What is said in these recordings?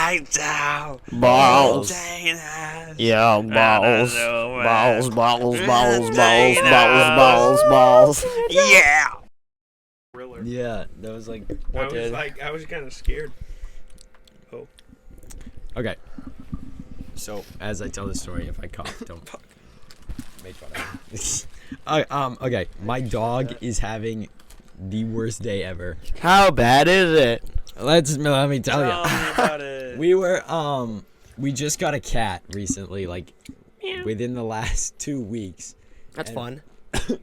lights out. Balls. Yeah, balls. Balls, balls, balls, balls, balls, balls, balls. Yeah. Yeah, that was like. I was kind of scared. Okay. So as I tell the story, if I cough, don't make fun of me. Okay. My dog is having the worst day ever. How bad is it? Let me tell you. Tell me about it. We just got a cat recently, like within the last 2 weeks. That's fun.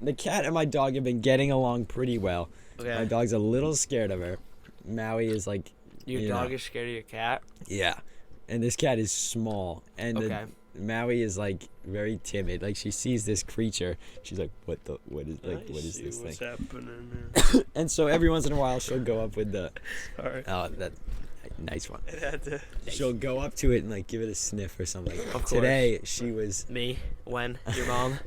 The cat and my dog have been getting along pretty well. Okay. My dog's a little scared of her. Maui is like. Your dog is scared of your cat? Yeah. And this cat is small. And Okay. Maui is like very timid. Like she sees this creature, she's like, what is this What's thing? happening? And so every once in a while she'll go up with the Sorry. that nice one. It had to. She'll go up to it and like give it a sniff or something. Of course. Today she was Me? When? Your mom?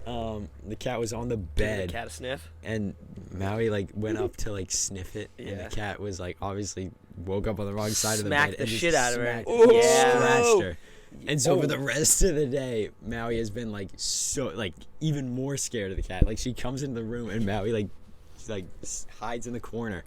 the cat was on the bed The cat a sniff? and Maui like went up to like sniff it and Yeah. the cat was like obviously woke up on the wrong side of the Smacked bed the and just shit out of her. smacked- Ooh. Yeah. scratched her. And so Oh. for the rest of the day, Maui has been like so like even more scared of the cat. Like she comes into the room and Maui like hides in the corner.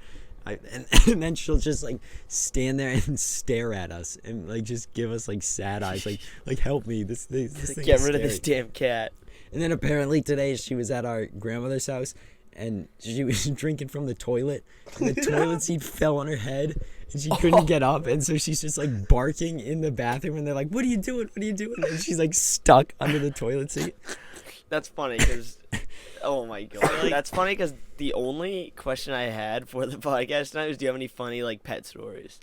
And then she'll just like stand there and stare at us and like just give us like sad eyes, like help me. This thing Get is rid of this scary. damn cat. And then apparently today she was at our grandmother's house and she was drinking from the toilet and the toilet seat fell on her head and she couldn't get up and so she's just like barking in the bathroom and they're like, what are you doing? And she's like stuck under the toilet seat. That's funny because, oh my god, that's funny because the only question I had for the podcast tonight was, do you have any funny like pet stories?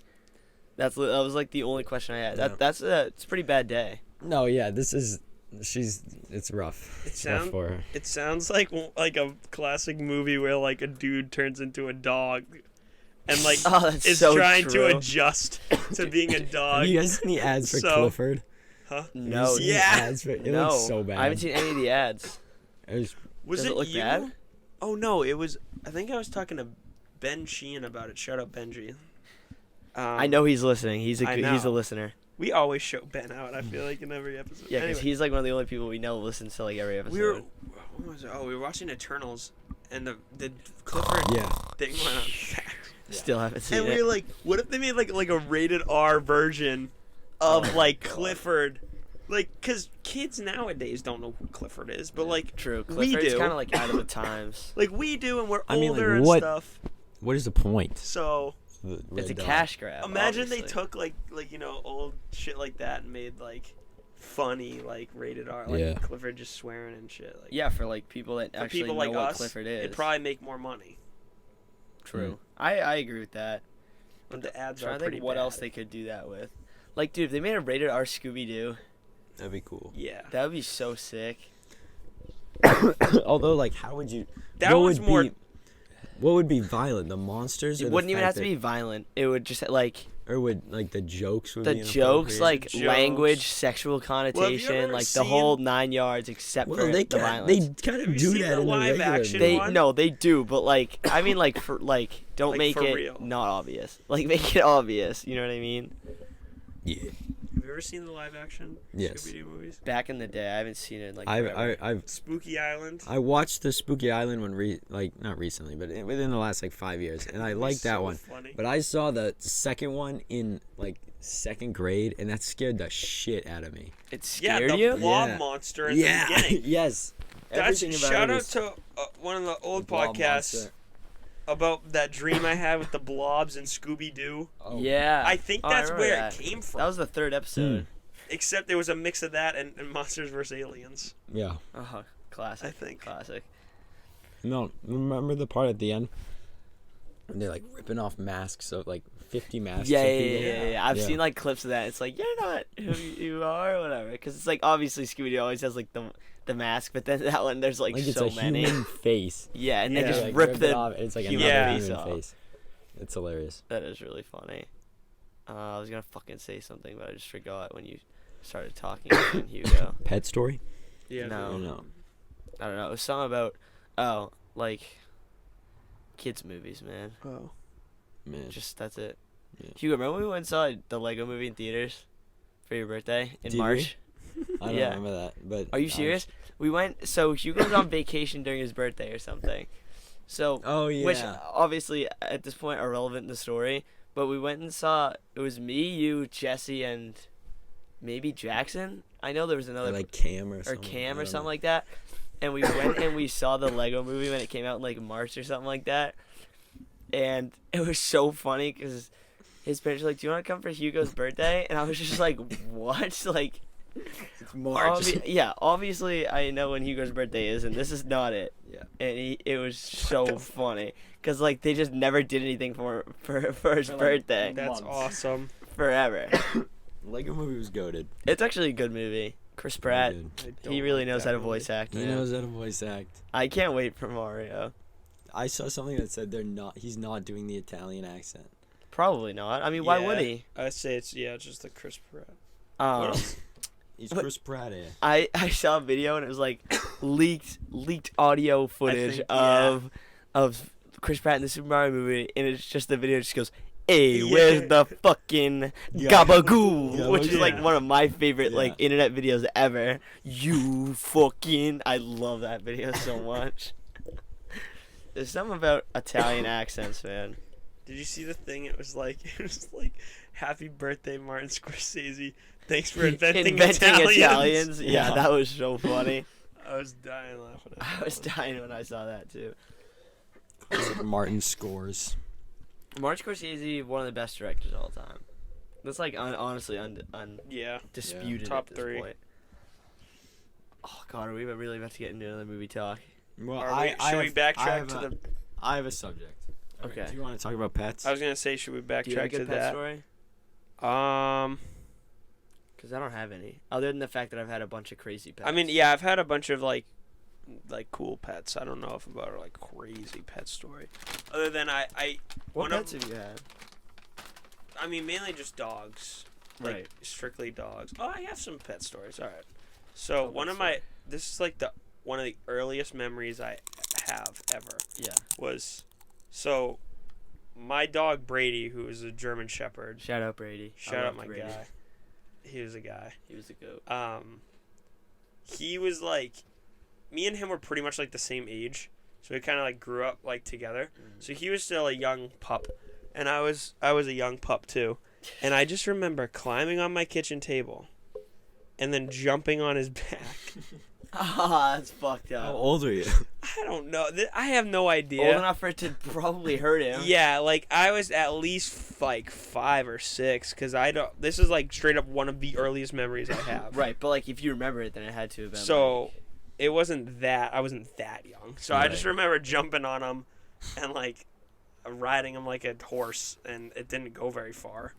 That was like the only question I had. Yeah. It's a pretty bad day. No, yeah, it's rough. It's rough for her. It sounds like a classic movie where like a dude turns into a dog, and like Oh, that's is so trying true. to adjust to being a dog. Have you guys seen the ads for So- Clifford? Huh? No, Have you seen the Yeah. ads for, it no, looks so bad. I haven't seen any of the ads. It was, Was Does it it look you? bad? Oh no, it was. I think I was talking to Ben Sheehan about it. Shout out Benji. I know he's listening. He's I he's a know. listener. We always show Ben out. I feel like in every episode. Yeah, because Anyway, he's like one of the only people we know listens to like every episode. we were. What was it? Oh, we were watching Eternals, and the Clifford yeah. thing went on fast. Still haven't seen And it. we were like, what if they made like a rated R version of Oh like my God. Clifford? Like, cause kids nowadays don't know who Clifford is, but like True. we Clifford's do. kind of like out of the times. Like we do, and we're I mean, like, older and what- stuff. What is the point? So It's a cash grab. imagine they obviously. took like old shit like that and made like funny like rated R, like Yeah. Clifford just swearing and shit. Like Yeah, for like people that for actually people know like what us, Clifford is. it'd probably make more money. True. I agree with that. But the ads I'm are trying to pretty think what bad. else they could do that with. Like, dude, if they made a rated R Scooby Doo, That'd be cool. Yeah, that would be so sick. Although, like, how would you? that what was would more. Be, what would be violent? The monsters? Or It the wouldn't even fact have to be violent. It would just like Or would like the jokes? Would the be jokes, inappropriate? like Jokes. language, sexual ever connotation, like the seen- whole 9 yards, except Well, for they the kind violence. they kind Have of you do seen that the in the live regular action movie. one? No, they do, but like I mean, like for like don't Like, make for it real. not obvious. Like make it obvious. You know what I mean? Yeah. Have you ever seen the live action Yes. Scooby-Doo movies? Back in the day, I haven't seen it in like. I've forever. I've Spooky Island. I watched the Spooky Island one not recently, but within the last like 5 years, and I liked that So one. funny. But I saw the second one in like second grade, and that scared the shit out of me. It Yeah, scared the you? blob Yeah. monster in Yeah. the beginning. Yes. That's Everything about shout it out is to one of the old the blob podcasts monster. about that dream I had with the blobs and Scooby Doo. Oh. Yeah. I think Oh, that's remember where that. it came from. That was the third episode. Except there was a mix of that and Monsters vs Aliens. Yeah. Oh, classic. I think. Classic. No, remember the part at the end? And they're like ripping off masks of like 50 masks. Yeah, of yeah, people? yeah, yeah. I've Yeah. seen like clips of that. It's like you're not who you are, or whatever. Because it's like obviously Scooby Doo always has like the mask, but then that one there's like Like it's so a many. human face. Yeah, and Yeah. they just Like, rip it the. off, and it's like human another face human off. face. It's hilarious. That is really funny. I was gonna fucking say something, but I just forgot when you started talking about Hugo. Pet story? Yeah. No. No. I don't know. It was something about like kids movies, man. Oh. Man. Just that's it. Yeah. Hugo, remember when we went and saw the Lego movie in theaters for your birthday in Did we? March? I don't Yeah. remember that. But Are you serious? We went. So Hugo was on vacation during his birthday or something. So Oh yeah. which obviously at this point are relevant in the story. But we went and saw. It was me, you, Jesse, and maybe Jackson. I know there was Or another like Cam or or something. Cam I or don't something know. like that. And we went and we saw the Lego movie when it came out in like March or something like that. And it was so funny because his parents were like, "Do you want to come for Hugo's birthday?" And I was just like, "What?" Like, It's March. yeah, obviously I know when Hugo's birthday is, and this is not it. Yeah. And it was so funny because like they just never did anything for his For, like, birthday That's months. awesome. forever. Lego movie was goated. It's actually a good movie. Chris Pratt, Good. I don't he really like knows that how to movie. voice act. He man. knows how to voice act. I can't wait for Mario. I saw something that said he's not doing the Italian accent. Probably not. I mean, why would Yeah. he? I say it's just the Chris Pratt. Um, What else? He's What- Chris Pratt. Eh? I saw a video and it was like leaked audio footage think, yeah. of Chris Pratt in the Super Mario movie, and it's just the video just goes, "Hey, Yeah. where's the fucking Yeah. gabagoo?" Which is like Yeah. one of my favorite like Yeah. internet videos ever. You fucking, I love that video so much. There's something about Italian accents, man. Did you see the thing? It was like "Happy birthday, Martin Scorsese. Thanks for inventing Italians." Yeah, Yeah. that was so funny. I was dying laughing at that. I was dying when I saw that too. Martin scores. Martin Scorsese, one of the best directors of all time. That's like honestly Yeah. undisputed Top at this three. point. Oh God, are we really about to get into another movie talk? Well, Should we backtrack to the? I have a subject. Okay. Do you want to talk about pets? I was gonna say, should we Do you have a backtrack good to pet that? story? Because I don't have any, other than the fact that I've had a bunch of crazy pets. I mean, yeah, I've had a bunch of like cool pets. I don't know if about a like crazy pet story. Other than I what one of- pets have you had? I mean, mainly just dogs. Like, Right. strictly dogs. Oh, I have some pet stories. All right. So Tell one me of my this is like one of the earliest memories I have ever Yeah. was so my dog Brady, who is a German Shepherd. Shout out Brady. I Shout out loved my Brady. guy. He was a guy. He was a goat. He was like, me and him were pretty much like the same age, so we kind of like grew up like together. So he was still a young pup, and I was a young pup too, and I just remember climbing on my kitchen table, and then jumping on his back. Ah, that's fucked How up. old are you? I don't know. I have no Old idea. enough for it to probably hurt him. Yeah, like I was at least like 5 or 6, because I don't. This is like straight up one of the earliest memories I have. Right, but like if you remember it, then it had to have been. So like, it wasn't that. I wasn't that young. So I just Right. remember jumping on him and like riding him like a horse, and it didn't go very far.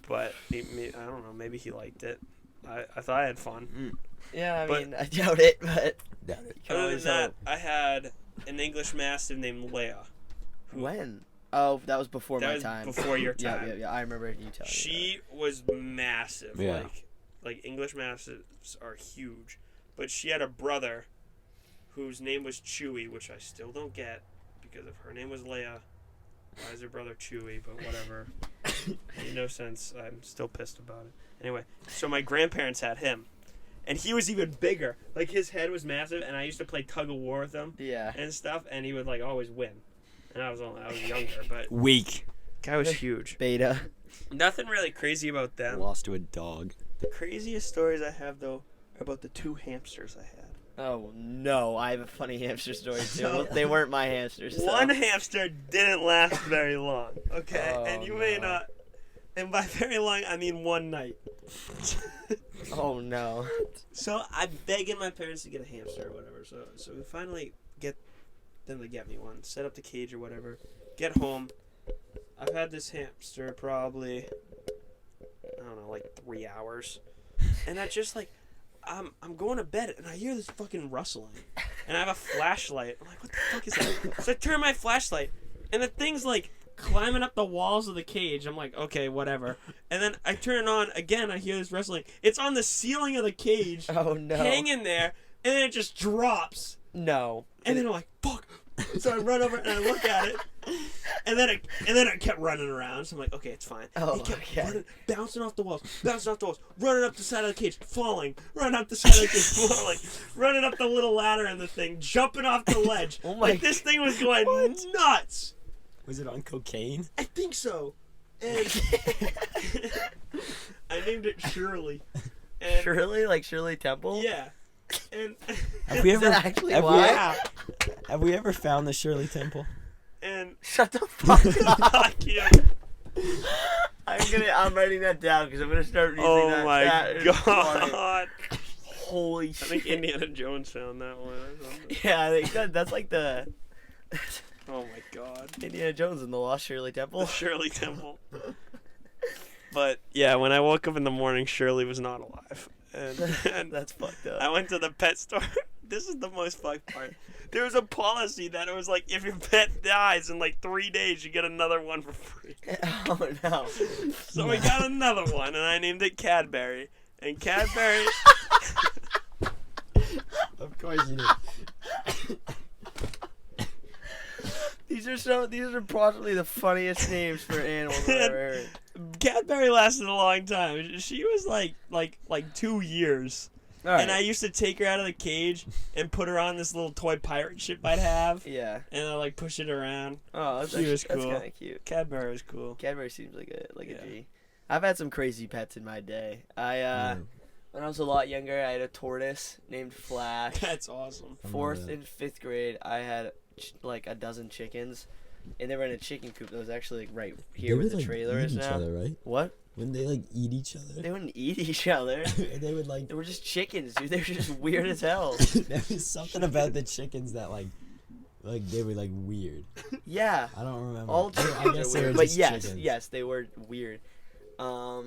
But I don't know. Maybe he liked it. I thought I had fun. yeah, I but- mean, I doubt it, but Doubt it. you can Other than always that, hope. I had an English Mastiff named Leia. When? Oh, that was before That my was time. before your Yeah, time. yeah. I remember you telling me. She was massive. Yeah. Like English Mastiffs are huge. But she had a brother whose name was Chewie, which I still don't get, because if her name was Leia, why is her brother Chewie? But whatever. Made no sense. I'm still pissed about it. Anyway, so my grandparents had him. And he was even bigger. Like, his head was massive, and I used to play tug of war with him Yeah. and stuff, and he would, like, always win. And I was younger, but Weak. guy was huge. Beta. Nothing really crazy about them. Lost to a dog. The craziest stories I have, though, are about the 2 hamsters I had. Oh no, I have a funny hamster story too. So- They weren't my hamsters. So. One hamster didn't last very long, okay? Oh, and you may no. not... And by very long, I mean one night. Oh no. So I'm begging my parents to get a hamster or whatever. So we finally get them to get me one. Set up the cage or whatever. Get home. I've had this hamster probably, I don't know, like 3 hours. And I just like, I'm going to bed and I hear this fucking rustling. And I have a flashlight. I'm like, what the fuck is that? So I turn my flashlight and the thing's like climbing up the walls of the cage. I'm like, okay, whatever. And then I turn it on again. I hear this rustling. It's on the ceiling of the cage, Oh no. hanging there, and then it just drops. No. And then I'm like, fuck. So I run over and I look at it, and then it kept running around. So I'm like, okay, it's fine. Oh, It kept okay. running, bouncing off the walls, running up the side of the cage, falling, running up the side of the cage, falling, running up the little ladder in the thing, jumping off the ledge. Oh my this thing was going nuts. Was it on cocaine? I think so. And I named it Shirley. And Shirley, like Shirley Temple. yeah. And Have we Is ever? that actually have, why? have we ever found the Shirley Temple? and Shut the fuck up. fuck you. I'm writing that down because I'm gonna start using Oh that. my That is funny. god. Holy I shit. think Indiana Jones found that one or something. Yeah, I think that's like the Oh my god. Indiana Jones and the Lost Shirley The Temple. Shirley Temple. But yeah, when I woke up in the morning, Shirley was not alive. And That's fucked up. I went to the pet store. This is the most fucked part. There was a policy that it was like, if your pet dies in like 3 days, you get another one for free. Oh no. So we got another one, and I named it Cadbury. And Cadbury, Of course you did. These are possibly the funniest names for animals I've ever heard. Cadbury lasted a long time. She was like 2 years. All right. And I used to take her out of the cage and put her on this little toy pirate ship I'd have, Yeah. and I like push it around. Oh, that's She was that's cool. kind of cute. Cadbury was cool. Cadbury seems like a Yeah. G. I've had some crazy pets in my day. When I was a lot younger, I had a tortoise named Flash. That's awesome. Fourth and fifth grade, I had like a dozen chickens, and they were in a chicken coop that was actually like right here where the trailer is now. right? What? Wouldn't they like eat each other? They wouldn't eat each other. They would like. They were just chickens, dude. They were just weird as hell. There was something about the chickens that like they were like weird. Yeah. I don't remember. All I chickens guess are they were weird. But just yes, chickens. yes, they were weird. God,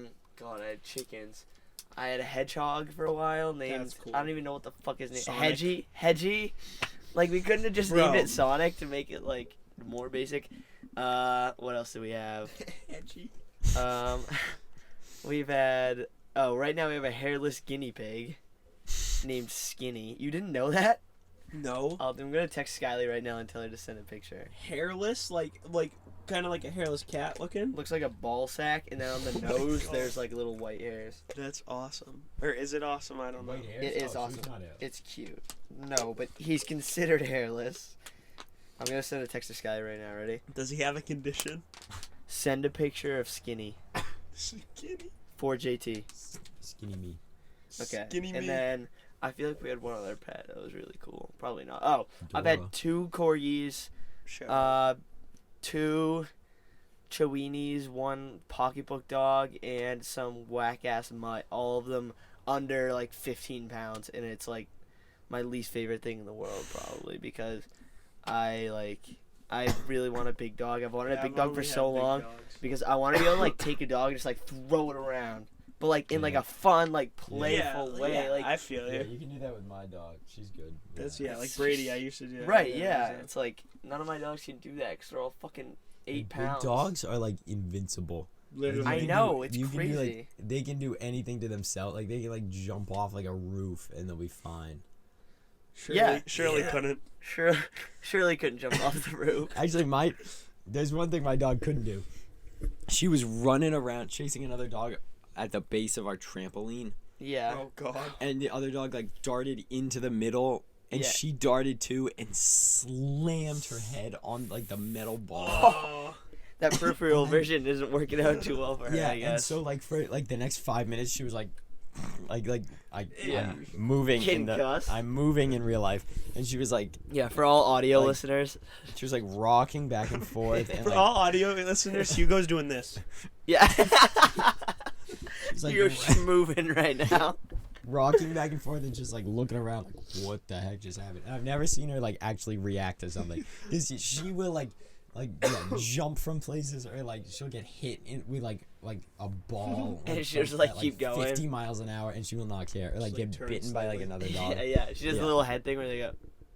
I had chickens. I had a hedgehog for a while named, That's cool. I don't even know what the fuck his name. Sonic. Hedgie. Like, we couldn't have just Bro. named it Sonic to make it like more basic. What else do we have? Edgy. We've had, right now we have a hairless guinea pig named Skinny. You didn't know that? No. I'm gonna text Skyly right now and tell her to send a picture. Hairless, like kind of like a hairless cat looking. Looks like a ball sack, and then on the Oh my nose God. there's like little white hairs. That's awesome. Or is it awesome? I don't know. It is awesome. It's cute. No, but he's considered hairless. I'm gonna send a text to Sky right now. Ready? Does he have a condition? Send a picture of Skinny Skinny. for JT. Skinny me. Okay. Skinny and me. then I feel like we had one other pet that was really cool. Probably not. Oh, I've Dora. had 2 corgis, Sure. 2 Chiweenies, 1 pocketbook dog, and some whack ass mutt. All of them under like 15 pounds, and it's like my least favorite thing in the world probably because I really want a big dog. I've wanted a big dog for so long because I want to be able to like take a dog and just like throw it around, but like in like a fun like playful way. Yeah, Like I feel Yeah, you. you can do that with my dog. She's good. That's like Brady. I used to do. That. right, yeah. so- It's like none of my dogs can do that because they're all fucking 8 Big pounds. dogs are like invincible. Literally. I You can know, do- it's you can do, crazy. like, they can do anything to themselves. Like they can like jump off like a roof and they'll be fine. Shirley Yeah. couldn't. Shirley couldn't jump off the roof. Actually, there's one thing my dog couldn't do. She was running around chasing another dog at the base of our trampoline, Yeah. Oh God. and the other dog like darted into the middle, and Yeah. she darted too and slammed her head on like the metal ball. Oh. That peripheral vision isn't working out too well for her, Yeah, I guess. and so like for like the next 5 minutes, she was like Yeah. I'm moving in the Concussed? I'm moving in real life, and she was like Yeah, for all audio Like- listeners. she was like rocking back and forth, and For like, all audio listeners, Hugo's doing this. Yeah. she's, like, You're moving right now. rocking back and forth and just like looking around like what the heck just happened. And I've never seen her like actually react to something. 'Cause she will like jump from places, or like she'll get hit with like a ball And like, she'll just, at, like, keep going. 50 miles an hour, and she will not care, or like Just, get turn bitten by like slightly. another dog. Yeah. She does Yeah. a little head thing where they go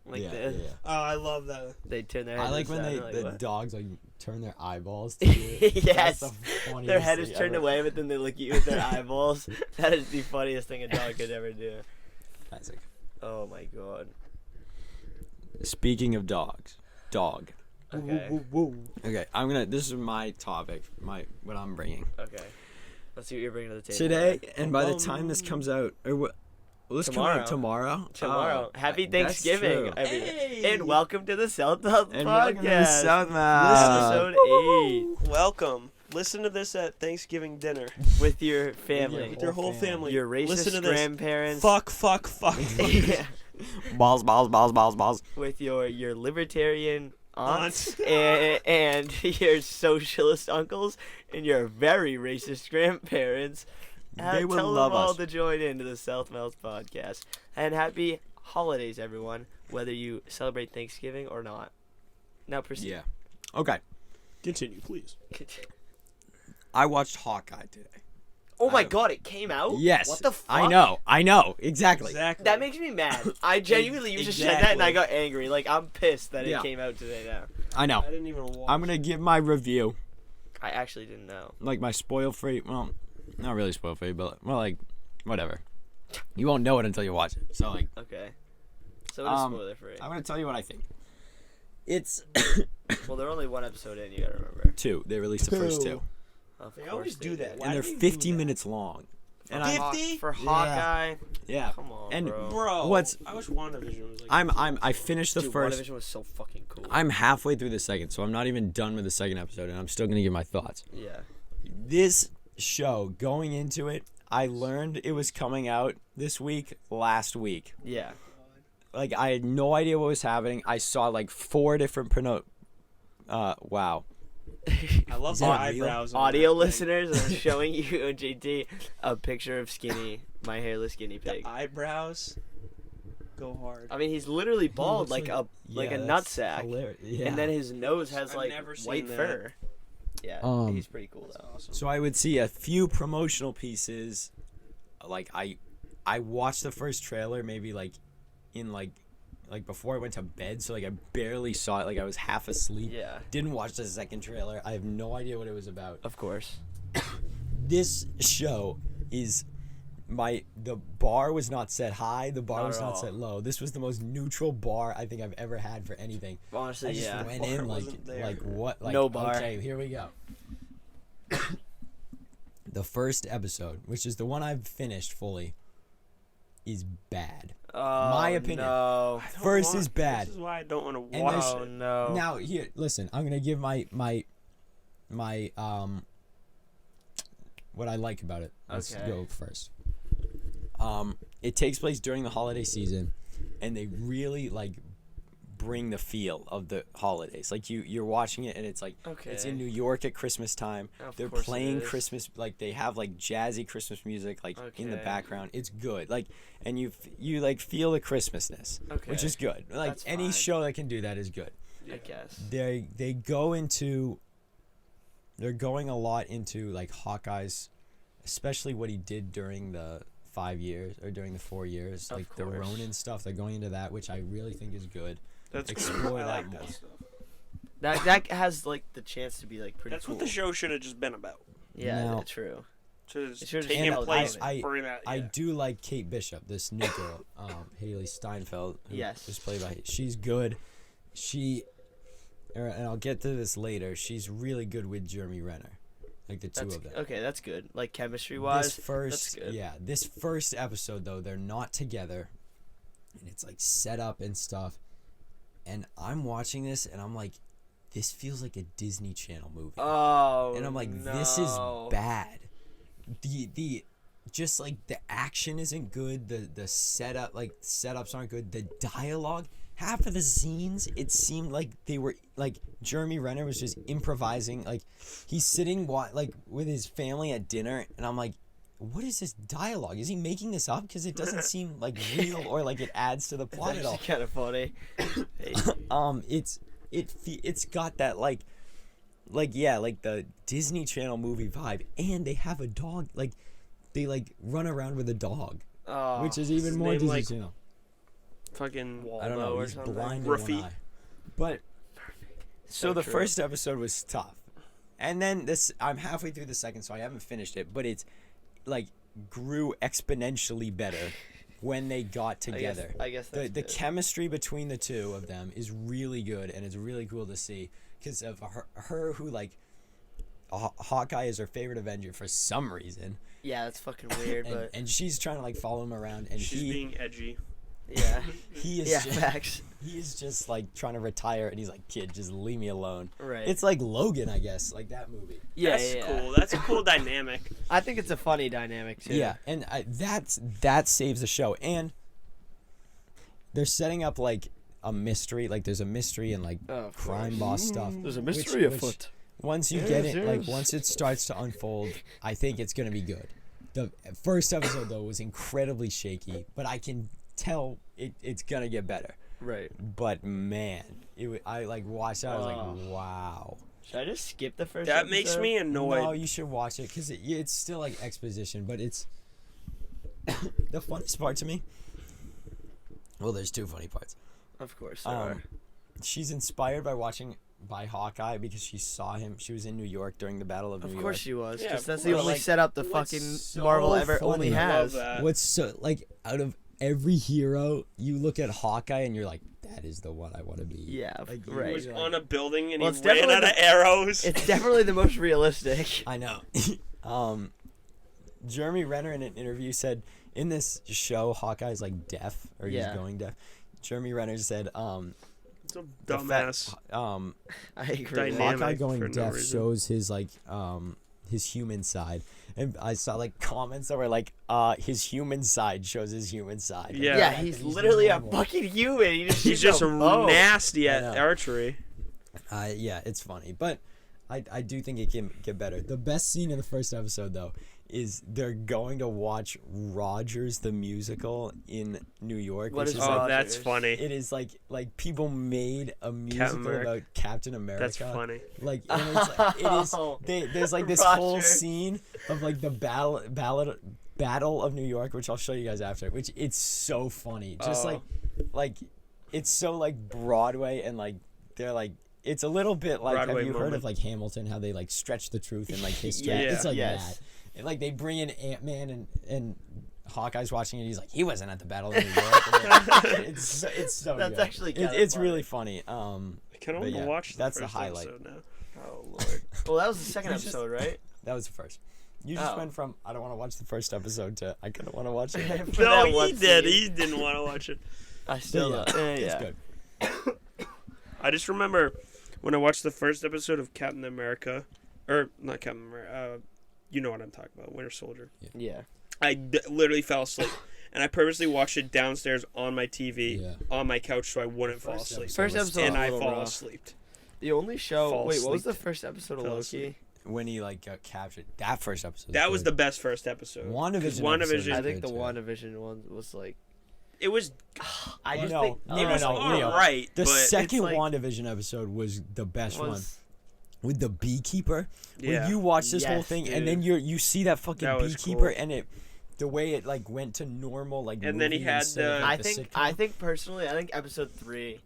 like yeah, this. yeah. Oh, I love that. They turn their head. I like to when the they side, and the they're like, dogs like turn their eyeballs to you. Yes. That's the funniest their head is thing turned ever. away, but then they look at you with their eyeballs. That is the funniest thing a dog could ever do. Classic. Oh my god. Speaking of dogs, dog. Okay. Okay, this is my topic, what I'm bringing. Okay. Let's see what you're bringing to the table. Today, and by the time this comes out, or what? Will this come out tomorrow? Tomorrow. Happy That's Thanksgiving, true. everyone. Hey! And welcome to the Southmouth And Podcast. welcome to the Southmouth. Episode 8. Welcome. Listen to this at Thanksgiving dinner With your family. with your whole family. Your racist Listen to this. grandparents. Fuck. Yeah. Balls. With your libertarian aunts Aunts. and your socialist uncles and your very racist grandparents. They will tell love them all us. to join into the Southmouth Podcast. And happy holidays, everyone, whether you celebrate Thanksgiving or not. Now proceed. Yeah. Okay. Continue, please. I watched Hawkeye today. Oh my God, it came out? Yes. What the fuck? I know. Exactly. That makes me mad. I genuinely, you just said that and I got angry. Like, I'm pissed that Yeah. it came out today now. I know. I didn't even watch. I'm gonna give my review, I actually didn't know. like my spoil-free. Well, not really spoil-free, but like whatever. You won't know it until you watch it. So like, Okay. So what is spoiler free? I'm gonna tell you what I think. It's Well, they're only one episode in, you gotta remember. 2. They released the first 2, Of They course always do that. Why and they're do they do 50 that? minutes long. And For I, Haw- 50? For Hawkeye? yeah. Come on, And bro. Bro, What's- I wish WandaVision was like. I finished the Dude, first. WandaVision was so fucking cool. I'm halfway through the second, so I'm not even done with the second episode, and I'm still gonna give my thoughts. Yeah. This show, going into it, I learned it was coming out this week, last week. Yeah. Like, I had no idea what was happening. I saw like 4 different wow. I love Is the that real? eyebrows. on Audio that thing. listeners, I'm showing you and JT a picture of my hairless guinea pig. The eyebrows go hard. I mean, he's literally bald, looks like a yeah, that's nutsack, hilarious. Yeah. and then his nose has I've like never seen white that. fur. Yeah, Um, he's pretty cool though. Awesome. So I would see a few promotional pieces. Like I watched the first trailer maybe like in like before I went to bed, so like I barely saw it. Like I was half asleep. Yeah, Didn't watch the second trailer. I have no idea what it was about. of course. This show is the bar was not set high, the bar Not was at not all. set low. This was the most neutral bar I think I've ever had for anything. Honestly, I just yeah. went Bar in wasn't there. like what like No bar. okay, here we go. The first episode, which is the one I've finished fully, is bad. Oh, My opinion. No. I don't First want- is bad. This is why I don't want to And watch there's- Oh it. no. Now here, listen, I'm gonna give my what I like about it. Let's Okay. go first. It takes place during the holiday season, and they really like bring the feel of the holidays. Like you're watching it, and it's like it's in Okay. New York at Christmas time. Of They're course it playing is. Christmas, like they have like jazzy Christmas music like in the Okay. background. It's good, like, and you like feel the Christmasness, Okay. which is good. Like That's any fine. show that can do that is good. I guess. They go into they're going a lot into like Hawkeye's, especially what he did during the 5 years or during the 4 years, Of like the course. Ronin stuff. They're going into that, which I really think is good. That's Explore I that like more. that stuff. That has like the chance to be like pretty That's cool. what the show should have just been about. Yeah, Now- true. Just It should've taking handled place it. for that. I yeah. do like Kate Bishop, this new girl, Haley Steinfeld, who Yes. is played by. She's good. And I'll get to this later. She's really good with Jeremy Renner, like the two That's of them. okay. That's good. Like chemistry wise. This first, that's good. yeah, this first episode though, they're not together, and it's like set up and stuff. And I'm watching this, and I'm like, this feels like a Disney Channel movie. Oh. And I'm like, this is no. bad. The just like the action isn't good. The setups aren't good. The dialogue, half of the scenes, it seemed like they were like Jeremy Renner was just improvising. Like he's sitting like with his family at dinner, and I'm like, what is this dialogue? Is he making this up? Because it doesn't seem like real or like it adds to the plot at all. That's kind of funny. Hey. It's got that like the Disney Channel movie vibe, and they have a dog. Like they like run around with a dog, Oh, which is even his more name, Disney like, Channel. Fucking. I don't know. Waldo or He's something. blind in Ruffy. one eye. But so the true. first episode was tough, and then I'm halfway through the second, so I haven't finished it. But it's like grew exponentially better when they got together. I guess that's The good. chemistry between the two of them is really good, and it's really cool to see because of her who like Hawkeye is her favorite Avenger for some reason. Yeah, that's fucking weird, but And she's trying to like follow him around, and She's being edgy. yeah, he is yeah, just, facts. he is just like trying to retire, and he's like, kid, just leave me alone. Right. It's like Logan, I guess, like that movie. Yeah, That's yeah. cool. That's a cool dynamic. I think it's a funny dynamic too. Yeah, and that saves the show, and they're setting up like a mystery, like there's a mystery and like Oh, of crime course. boss stuff. There's a which- mystery which afoot. Once you Yes, get it, like yes. once it starts to unfold, I think it's gonna be good. The first episode though was incredibly shaky, but I can tell it's gonna get better. Right. But man, I like watched it. I was like, wow. Should I just skip the first? That makes episode? me annoyed. No, you should watch it because it's still like exposition, but it's the funniest part to me. Well, there's two funny parts. Of course. There are. She's inspired by Hawkeye because she saw him. She was in New York during the Battle of New Of York. course she was. Yeah, Because of that's course. the only Like, setup the what's fucking so Marvel ever funny- only I love has. that. What's so like out of every hero, you look at Hawkeye and you're like, that is the one I want to be. Yeah, Like, He right. was you're on like- a building and Well, he it's ran definitely out of arrows. It's definitely the most realistic. I know. Jeremy Renner in an interview said in this show Hawkeye's like deaf or Yeah. he's going deaf. Jeremy Renner said It's a the dumbass. fact- I agree. Dynamic. Hawkeye for going no deaf reason. shows his like his human side. And I saw like comments that were like his human side shows his human side. Like, Yeah. the Yeah, fact he's that literally a normal. fucking human. He just He's shoots just a bow. nasty I at know. archery. Yeah, it's funny, but I do think it can get better. The best scene in the first episode though is they're going to watch Rogers the musical in New York. What which is is Oh, like, that's Rogers. funny. it is like people made a musical America. about Captain America. That's funny. Like, and it's like it is. Oh. There's like this whole Rogers. scene of like the Battle of New York, which I'll show you guys after. Which it's so funny. Just Oh. like it's so like Broadway and like they're like. It's a little bit like, Broadway have you heard moment. of like Hamilton? How they like stretch the truth in like history. Yeah, It's like yes. that. And, like they bring in Ant-Man and Hawkeye's watching it. He's like, he wasn't at the Battle of New York. And it's so That's good. actually kinda it's funny. really funny. I can only yeah, watch that's the first highlight. episode now. Oh lord. Well, that was the second You just- episode, right? That was the first. You just Oh. went from I don't want to watch the first episode to I couldn't want to watch it. For No, that he one did. scene. He didn't want to watch it. I still yeah, yeah. it's good. I just remember when I watched the first episode of Captain America, or not Captain America. You know what I'm talking about, Winter Soldier. Yeah. I literally fell asleep, and I purposely watched it downstairs on my TV, Yeah. on my couch, so I wouldn't fall First asleep. episode First was- episode And was a I little fall rough. asleep. The only show. Fall Wait, what was the asleep. first episode of Fell Loki? asleep. When he like got captured. That first episode. That was the good. best first episode. WandaVision. WandaVision- episode was I think good, the too. WandaVision one was like. It was. I just no, think no, It no, was no, Leo. alright, The but second like- WandaVision episode was the best one was with the beekeeper. Where Yeah. you watch this whole Yes, thing dude. and then you see that fucking That was beekeeper cool. and the way it like went to normal like. And then he movie had instead of, the- like, I the think sitcom. personally, I think episode 3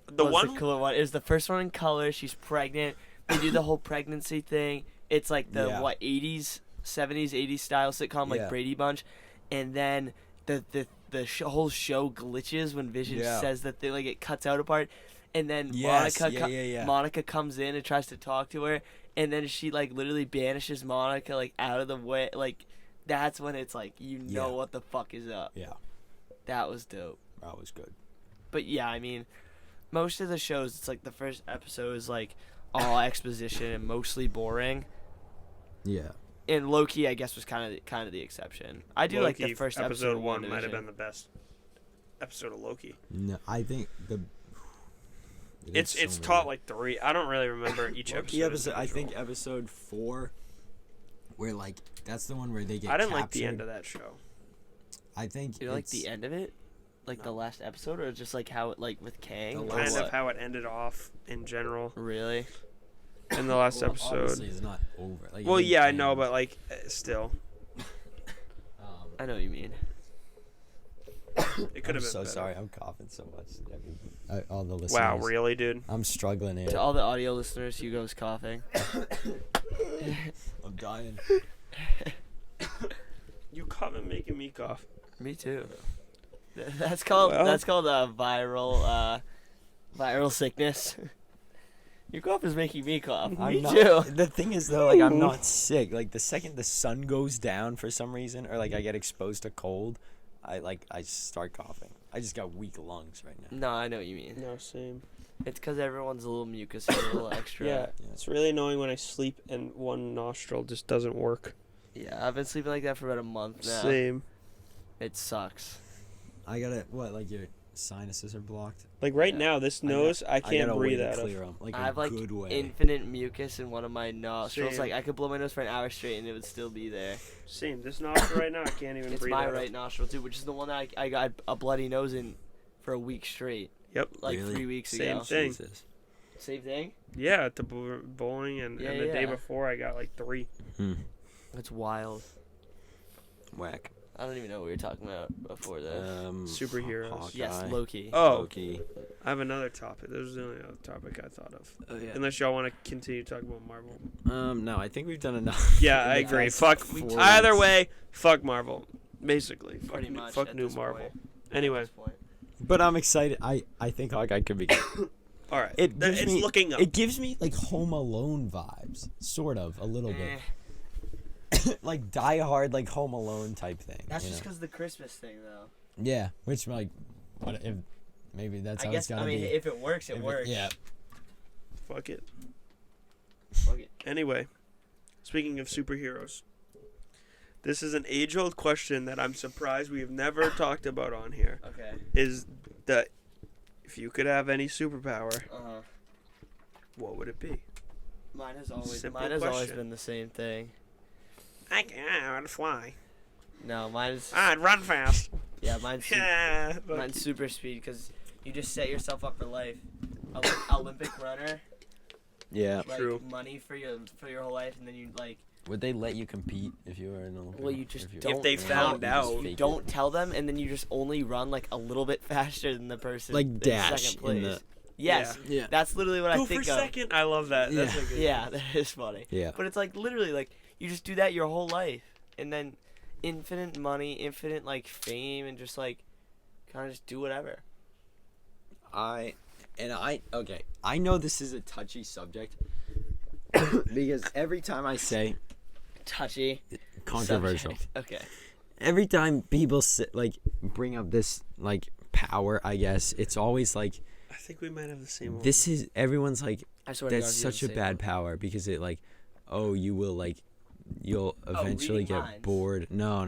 The was one. the cooler one. It was the first one in color. She's pregnant. They do the whole pregnancy thing. It's like the Yeah. 80s, 70s, 80s style sitcom like Yeah. Brady Bunch, and then the whole show glitches when Vision Yeah. says that they like it cuts out a part, and then Yes, Monica yeah. Monica comes in and tries to talk to her, and then she like literally banishes Monica like out of the way. Like that's when it's like you know Yeah. what the fuck is up. Yeah, That was dope. that was good. But yeah, I mean, most of the shows, it's like the first episode is like all exposition and mostly boring. Yeah. And Loki, I guess, was kind of the exception. I do like the Loki, first episode episode of one might have WandaVision. been the best episode of Loki. No, I think It's taught like 3. I don't really remember each Loki episode. I think individual. episode 4, where like that's the one where they get. I didn't like the captured. end of that show. I think You like it's- the end of it, like the No. last episode, or just like how it like with Kang? The or Kind what? of how it ended off in general Really? in the last Well, episode. obviously it's not over. Like, Well, it yeah, I didn't know, end. but like still, I know what you mean. it could I'm have been so better. sorry. I'm coughing so much. All the listeners. Wow, really, dude? I'm struggling here. To all the audio listeners, Hugo's coughing. I'm dying. You cough and making me cough. Me too. That's called Well. viral sickness. Your cough is making me cough. I'm Me not, too. The thing is though, like I'm not sick. Like the second the sun goes down for some reason, or like I get exposed to cold, I start coughing. I just got weak lungs right now. No, I know what you mean. No, same. It's because everyone's a little mucus and a little extra. Yeah, it's really annoying when I sleep and one nostril just doesn't work. Yeah, I've been sleeping like that for about a month now. Same. It sucks. I gotta like your sinuses are blocked. Like right Yeah. now, this nose I can't gotta breathe way to out clear of. 'em, like I a have like good way. infinite mucus in one of my nostrils. Same. Like I could blow my nose for an hour straight and it would still be there. Same. This nostril right now I can't even It's breathe my out right of. nostril too, which is the one that I got a bloody nose in for a week straight. Yep. Like Really? 3 weeks Same ago. thing. Jesus. Same thing? Yeah, at the bowling and the day Yeah. before I got like 3. That's wild. Whack. I don't even know what we were talking about before that. Superheroes. Hawkeye. Yes, Loki. Oh, Loki. I have another topic. This was the only other topic I thought of. Oh, yeah. Unless y'all want to continue talking about Marvel. No, I think we've done enough. Yeah, in I the agree. past Fuck. 4 Either weeks. way, fuck Marvel. Basically, Pretty much fuck at new this Marvel. point. Anyway, At this point. But I'm excited. I think Hawkeye could be good. all right. It gives It's me, looking up. It gives me like Home Alone vibes, sort of, a little Eh, bit, like Die Hard, like Home Alone type thing. that's you just know? because of the Christmas thing, though. Yeah, which like, what if maybe that's I how guess, it's gotta I mean, be. if it works, it If works. Yeah. Fuck it. Fuck it. Anyway, speaking of superheroes, this is an age-old question that I'm surprised we have never talked about on here. Okay. Is that if you could have any superpower, Uh-huh. what would it be? Mine has always Simple always question. been the same thing. I'd fly. No, mine's I'd run fast. yeah, mine's Yeah. mine's super speed because you just set yourself up for life. Olympic runner, Yeah. like True. money for your whole life, and then you like Would they let you compete if you were an Olympic? well, you just If you- don't. If they tell- found you just out, fake don't tell them, and then you just only run like a little bit faster than the person Like in dash second place. in the- Yes, Yeah. that's literally what Go I think for of. second. I love that. That's Yeah. a good Yeah, that is funny. Yeah. But it's like literally like you just do that your whole life, and then infinite money, infinite like fame, and just like kind of just do whatever. Okay. I know this is a touchy subject because every time I say Touchy. controversial, subject. Okay. every time people bring up this like power, I guess it's always like I think we might have the same one. this is everyone's like I swear to God, that's you have such the a same bad one. power because it like you'll eventually reading get minds. bored. No.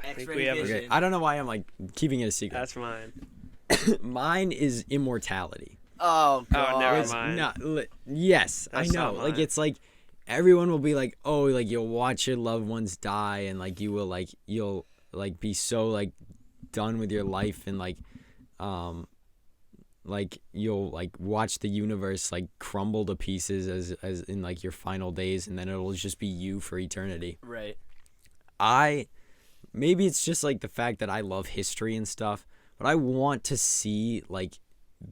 think X-ray we have a- vision. Okay, I don't know why I'm like keeping it a secret. That's mine. Mine is immortality. Oh God. never It's mind. yes, That's I know. not Like mine. it's like everyone will be like, "Oh, like you'll watch your loved ones die and like you'll be so like done with your life and like you'll like watch the universe like crumble to pieces as in like your final days and then it'll just be you for eternity." Right. Maybe it's just like the fact that I love history and stuff, but I want to see like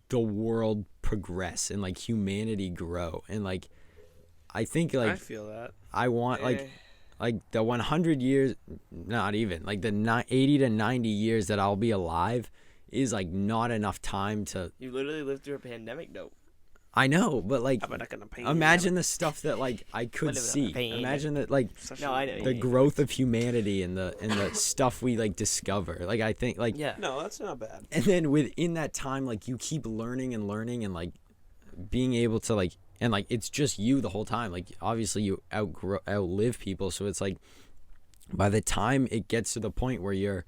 the world progress and like humanity grow and like I think I like feel that. I want Eh. like the 100 years, not even like the 80 to 90 years that I'll be alive is like not enough time to. You literally lived through a pandemic, though. I know, but like I'm not gonna pay. imagine the stuff that like I could Whatever, see. pain. Imagine that like No, I know. the growth of humanity and the stuff we like discover. Like I think like Yeah. No, that's not bad. and then within that time like you keep learning and like being able to like and like it's just you the whole time. Like obviously you outlive people, so it's like by the time it gets to the point where you're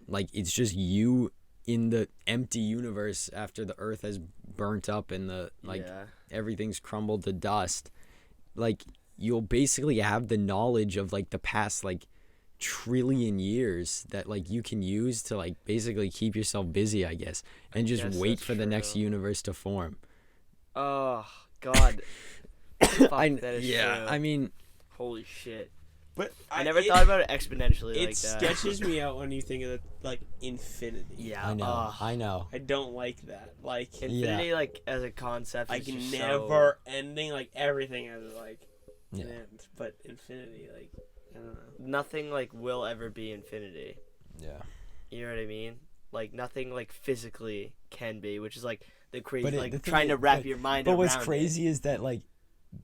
like it's just you in the empty universe after the earth has burnt up and the like Yeah. everything's crumbled to dust, like you'll basically have the knowledge of like the past like trillion years that like you can use to like basically keep yourself busy, I guess, and just guess wait that's for the next true. universe to form. Oh God. Fuck, I that is true. I mean, Holy shit. But I never thought about it exponentially It like that. sketches me out when you think of it like infinity. Yeah. I know, ugh. I know. I don't like that. Like Infinity, like as a concept, like is just never ending. Like everything has like Yeah. an end. But infinity, like I don't know. nothing like will ever be infinity. Yeah. You know what I mean? Like nothing like physically can be, which is like the crazy, But like the thing trying to is- wrap but- your mind But around what's it. crazy is that like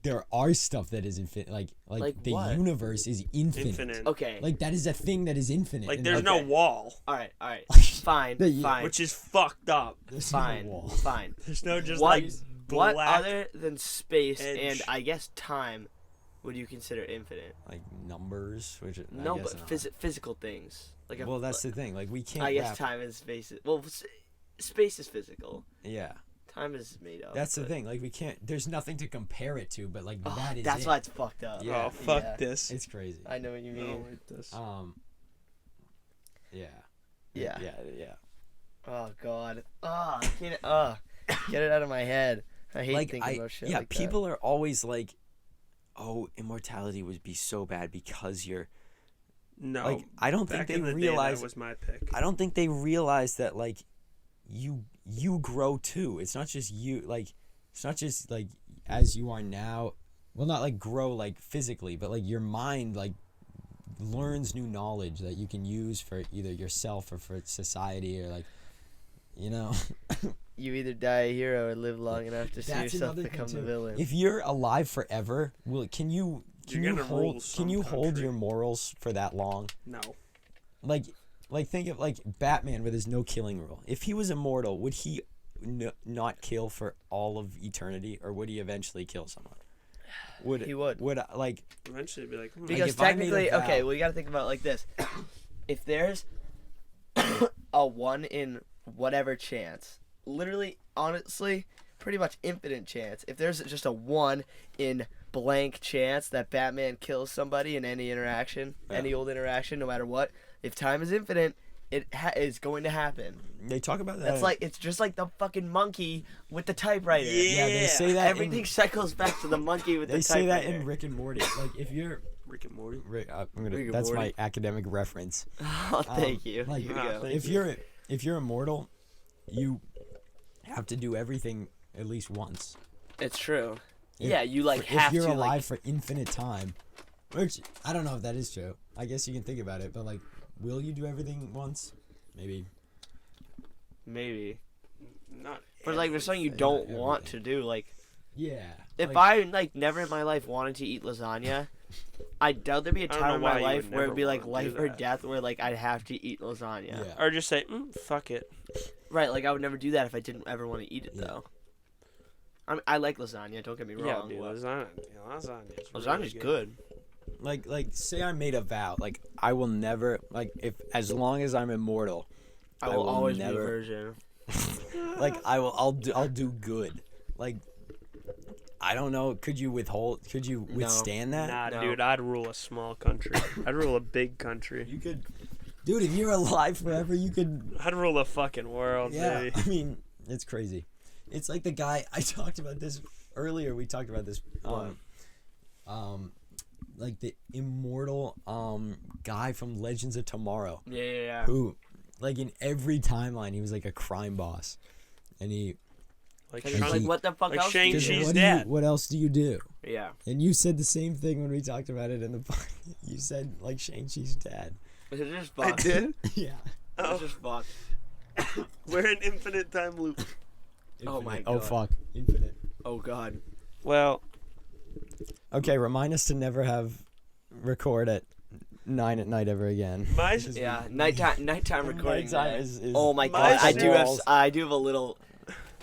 there are stuff that is infinite. Like Like the what? universe is infinite. Infinite. Okay. Like that is a thing that is infinite. Like and, there's Okay. no wall, all right. Fine. Yeah, Fine. which is fucked up. there's no Fine. wall. Fine. There's no just What? like What black other than space edge. and I guess time would you consider infinite? Like numbers, which No, I guess but not. physical things. Like Well, that's the thing. Like we can't. I guess wrap- time and space. Well, space is physical. Yeah, Time is made up. that's the but- thing. Like we can't. There's nothing to compare it to. But like Oh, that is. that's it. why it's fucked up. Yeah. Oh fuck Yeah. this. It's crazy. I know what you mean. No, wait, this. Yeah. Yeah. Yeah. Oh god. Oh, I can't. Get it out of my head. I hate Like thinking about shit yeah, like people are always like, "Oh, immortality would be so bad because you're." No, Like I don't think back they in the realize. day, that was my pick. I don't think they realize that like, you grow too. It's not just you. Like, it's not just like as you are now. Well, not like grow like physically, but like your mind like learns new knowledge that you can use for either yourself or for society or like, you know. that. You either die a hero or live long enough to see That's yourself another thing, become the too. villain. If you're alive forever, can you You're gonna rule hold some hold country. your morals for that long? No, Like think of like Batman with his no killing rule. If he was immortal, would he not kill for all of eternity, or would he eventually kill someone? He would. Would like eventually it'd be like, Because if I made a technically, vow- okay, well, you got to think about it like this: if there's a 1 in whatever chance, literally, honestly, pretty much infinite chance. If there's just a 1 in blank chance that Batman kills somebody in any interaction, Yeah. any old interaction, no matter what, if time is infinite, it is going to happen. they talk about that. That's like it's just like the fucking monkey with the typewriter. Yeah. they say that. Everything cycles back to the monkey with They the say that typewriter. in Rick and Morty. Like if you're Rick and Morty. Rick and that's Morty. my academic reference. Oh, thank you. Like Here you Ah, go. thank if you're immortal, you have to do everything at least once. It's true. If- Yeah, you like have if you're to alive like. for infinite time, which I don't know if that is true. I guess you can think about it, but like, will you do everything once? Maybe. Maybe. Not. But like, there's something you everything. don't want to do. Like, Yeah. if like, I like never in my life wanted to eat lasagna, I doubt there'd be a I don't time know in my why you life would where it'd never be like wanna do life or that. death, where like I'd have to eat lasagna. Yeah. Or just say, fuck it. Right. Like I would never do that if I didn't ever want to eat it Yeah. though. I like lasagna. Don't get me Yeah, wrong. dude, but lasagna's lasagna's good. like say I made a vow, like I will never, like if as long as I'm immortal, I will always never, be a virgin. like I'll do good. Like I don't know, could you withstand that? Nah, No. dude, I'd rule a small country. I'd rule a big country. You could, dude. If you're alive forever, you could. I'd rule the fucking world, Yeah, baby. I mean, it's crazy. It's like the guy I talked about this earlier. We talked about this. Like the immortal guy from Legends of Tomorrow, Yeah. who, like in every timeline, he was like a crime boss, and he. Like, And Like, he- what the fuck like else? Shang- do you She's do? what else do you do? Yeah. And you said the same thing when we talked about it in the podcast. You said like Shang-Chi's dad. It's just I fucked. did? Yeah. It's just fucked. We're in infinite time loop. Oh my Oh God. fuck. Infinite. Oh god. Well, Okay, remind us to never have record at 9 at night ever again. my Yeah. Nighttime recording. Nighttime that. is Oh my My god. walls. I do have a little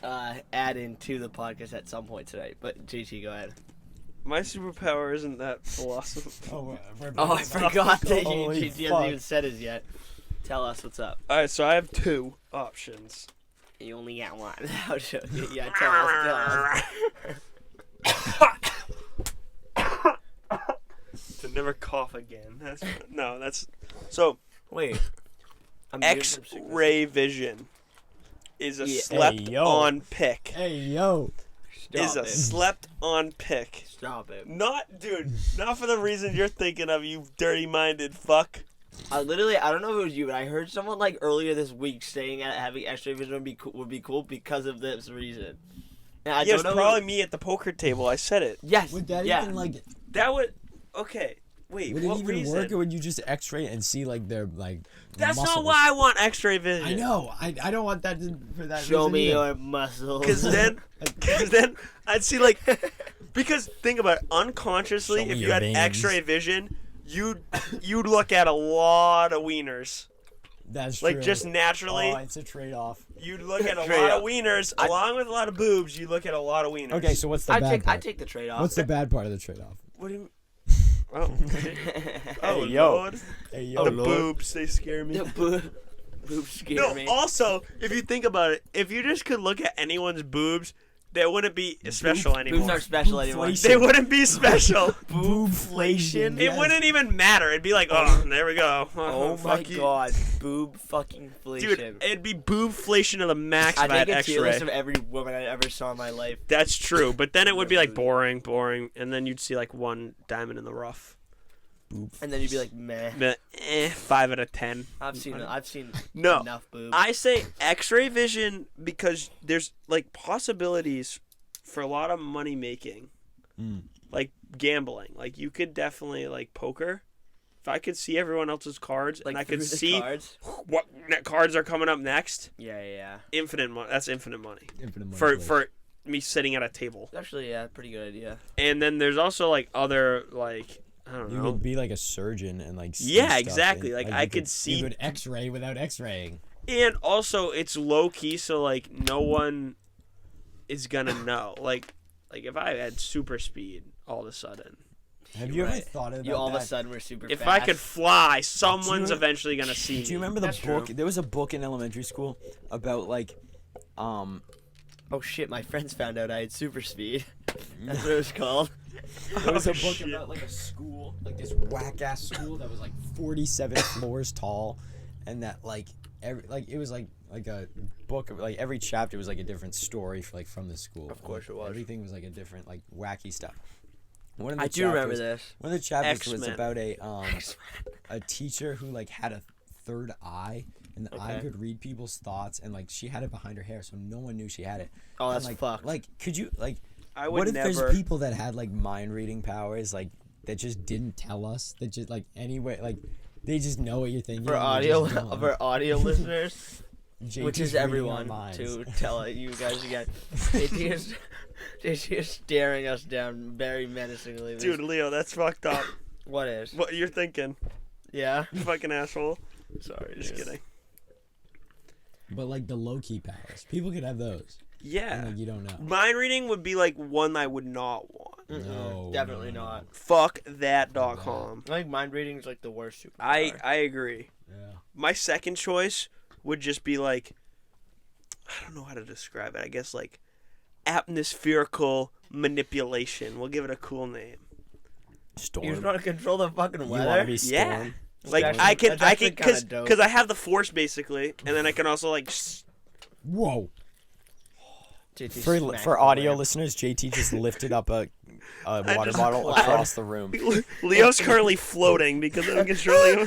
add in to the podcast at some point tonight. But JT, go ahead. my superpower isn't that philosophy. Oh, Oh, I forgot that Holy JT fuck. hasn't even said his yet. Tell us what's up. All right, so I have two options. You only got one. I'll show you. Yeah, tell us. To never cough again. That's so. Wait. I'm doing some sickness. X-ray vision is a Yeah. slept-on pick. Hey, yo. Is a Stop it. slept-on pick. Stop it. Not, dude. Not for the reason you're thinking of, you dirty-minded fuck. I don't know if it was you, but I heard someone like earlier this week saying that having X-ray vision would be cool because of this reason. And I Yeah, it's don't know. probably me at the poker table. I said it. Yes. Would that yeah. even like That would. Okay. Wait, Would it what even reason? work, or would you just X-ray and see like their like? That's muscles? not why I want X-ray vision. I know. I don't want that for that. Show reason me either. your muscles. Because then I'd see like, because think about it, unconsciously, Show me if you your had veins. X-ray vision, you'd look at a lot of wieners. That's true. Like just naturally, Oh, it's a trade-off. you'd look at a lot Trade-off. of wieners, along with a lot of boobs. You look at a lot of wieners. Okay, so what's the I bad take part? the trade off. What's the bad part of the trade-off? What do you? Oh, oh Hey, yo. Lord. Hey, The yo, boobs, they scare me. The boobs scare No, me. also, if you think about it, if you just could look at anyone's boobs, they wouldn't be special anymore. Boobs aren't special anymore. Boobflation. They wouldn't be special. boobflation. It wouldn't even matter. It'd be like, oh, there we go. Oh my Fuck you. god, boob fucking flation. Dude, it'd be boobflation to the max I if I had think a tier X-ray. list of every woman I ever saw in my life. That's true, but then it would be like boring, and then you'd see like one diamond in the rough. And then you'd be like, meh. But 5 out of 10. I've seen No. enough boobs. I say X-ray vision because there's like possibilities for a lot of money making, like gambling. Like you could definitely like poker. If I could see everyone else's cards like and I could through the see cards. what cards are coming up next, Yeah. infinite money. That's infinite money Infinite money for place. for me sitting at a table. Actually, yeah, pretty good idea. And then there's also like other like I don't You know. could be like a surgeon and like see Yeah, stuff exactly. and, Like, I you could see- you could X-ray without X-raying. And also it's low key, so like no one is gonna know. Like if I had super speed all of a sudden. Have you ever Right. thought about You all that? of a sudden were super If fast. I could fly, someone's you- eventually gonna see me. Do you remember the That's book? true. There was a book in elementary school about like, Oh shit, my friends found out I had super speed. That's what it was called. there was Oh, a book shit. about like a school, like this whack-ass school that was like 47 floors tall, and that like it was like a book of like every chapter was like a different story for, like from the school. Of course it was. Everything was like a different like wacky stuff. One of the I do remember chapters- this. One of the chapters was X-Men. about a teacher who like had a third eye, and the eye Okay. could read people's thoughts, and like she had it behind her hair, so no one knew she had it. Oh, And, that's like, fucked. Like, could you like? I would What if never. there's people that had like mind reading powers, like that just didn't tell us, that just like anyway, like they just know what you're thinking. For and audio, they're just gone. for audio listeners, JT's which is reading our everyone, minds. to tell you guys again. JT is staring us down very menacingly. Dude, Leo, that's fucked up. What is? What you're thinking? Yeah. You fucking asshole. Sorry, Just dude. kidding. But like the low key powers, people could have those, and Yeah. like you don't know. Mind reading would be like one I would not want. No, Definitely no, no. not. Fuck that.com. I think mind reading is like the worst superpower. I agree. Yeah. My second choice would just be like, I don't know how to describe it. I guess like atmospherical manipulation. We'll give it a cool name. Storm. You just want to control the fucking You weather. want to be storm? Yeah. Like actually- I can that's I actually can kinda dope. because I have the force basically, and then I can also like Whoa. JT For smacked for the audio lamp. listeners, JT just lifted up a water just bottle clapped. across the room. Leo's currently floating because I'm controlling him.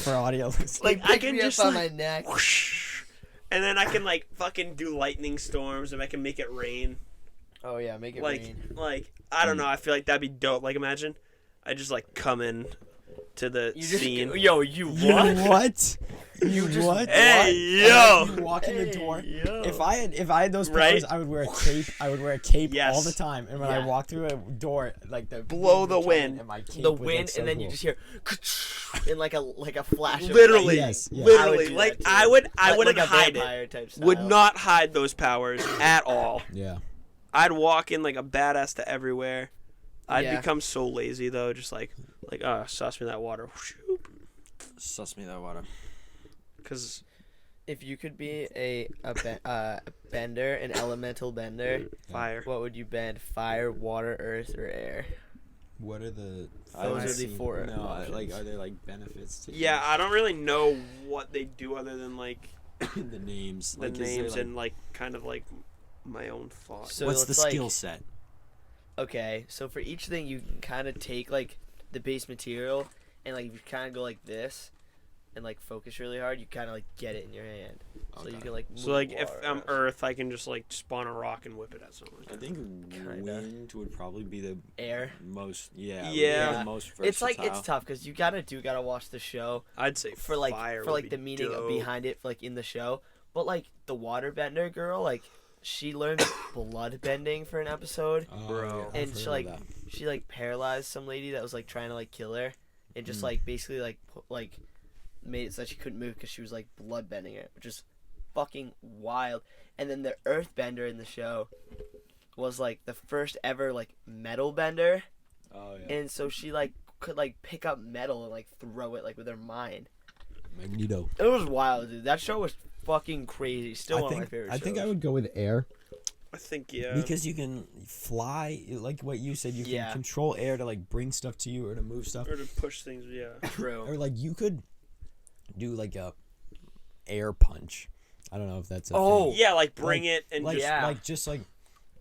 For audio listeners. Like I Pick can me just up on like, my neck. whoosh, and then I can like fucking do lightning storms and I can make it rain. Oh yeah, make it Like rain. I don't know. I feel like that'd be dope. Like imagine I just like come in to the You just scene. yo, you what? What? You just- what? Hey, What? yo. You walk in the door. yo. If I had those powers, Right? I would wear a cape. I would wear a cape Yes. all the time. And when I Yeah. walk through a door, like the Blow would the come in wind. and my cape The was, like, wind, so and then you cool. just hear in like a flash. Of Literally, lightning. Yes, yes. literally. I would do Like that, too. I wouldn't like a hide it. vampire type style. Would not hide those powers at all. Yeah. I'd walk in like a badass to everywhere. I'd Yeah. become so lazy though, just like suss me that water, Suss me that water. because If you could be a bender, an elemental bender, fire. what would you bend? Fire, water, earth, or air? What are the? Those are the four No, options. like are there like benefits to? Yeah, I don't really know what they do other than like the names. the Like, is there, names like- and like kind of like my own thoughts. So what's the it's like- skill set? Okay, so for each thing you can kind of take like the base material and like you kind of go like this, and like focus really hard, you kind of like get it in your hand, so Okay. you can like. Move So like if water I'm around. Earth, I can just like spawn a rock and whip it at someone. I think Kinda. wind would probably be the Air. most. Yeah. Yeah. The most versatile. It's like it's tough because you gotta watch the show I'd say for like fire for would like be the meaning dope. behind it, for, like in the show. But like the waterbender girl, like she learned blood bending for an episode. Oh, Bro. yeah, I've And heard she of like that. she like paralyzed some lady that was like trying to like kill her, and just Mm. like basically like made it so that she couldn't move because she was like blood bending it, which is fucking wild. And then the earthbender in the show was like the first ever like metal bender, Oh yeah. and so she like could like pick up metal and like throw it like with her mind. Magneto. It was wild, dude. That show was fucking crazy. Still one of my favorite shows. I think I would go with air I think yeah. because you can fly, like what you said. You can Yeah. control air to like bring stuff to you or to move stuff, or to push things. Yeah. True. or like you could do like a air punch. I don't know if that's a Oh, thing. Yeah, like bring it and like just Yeah. like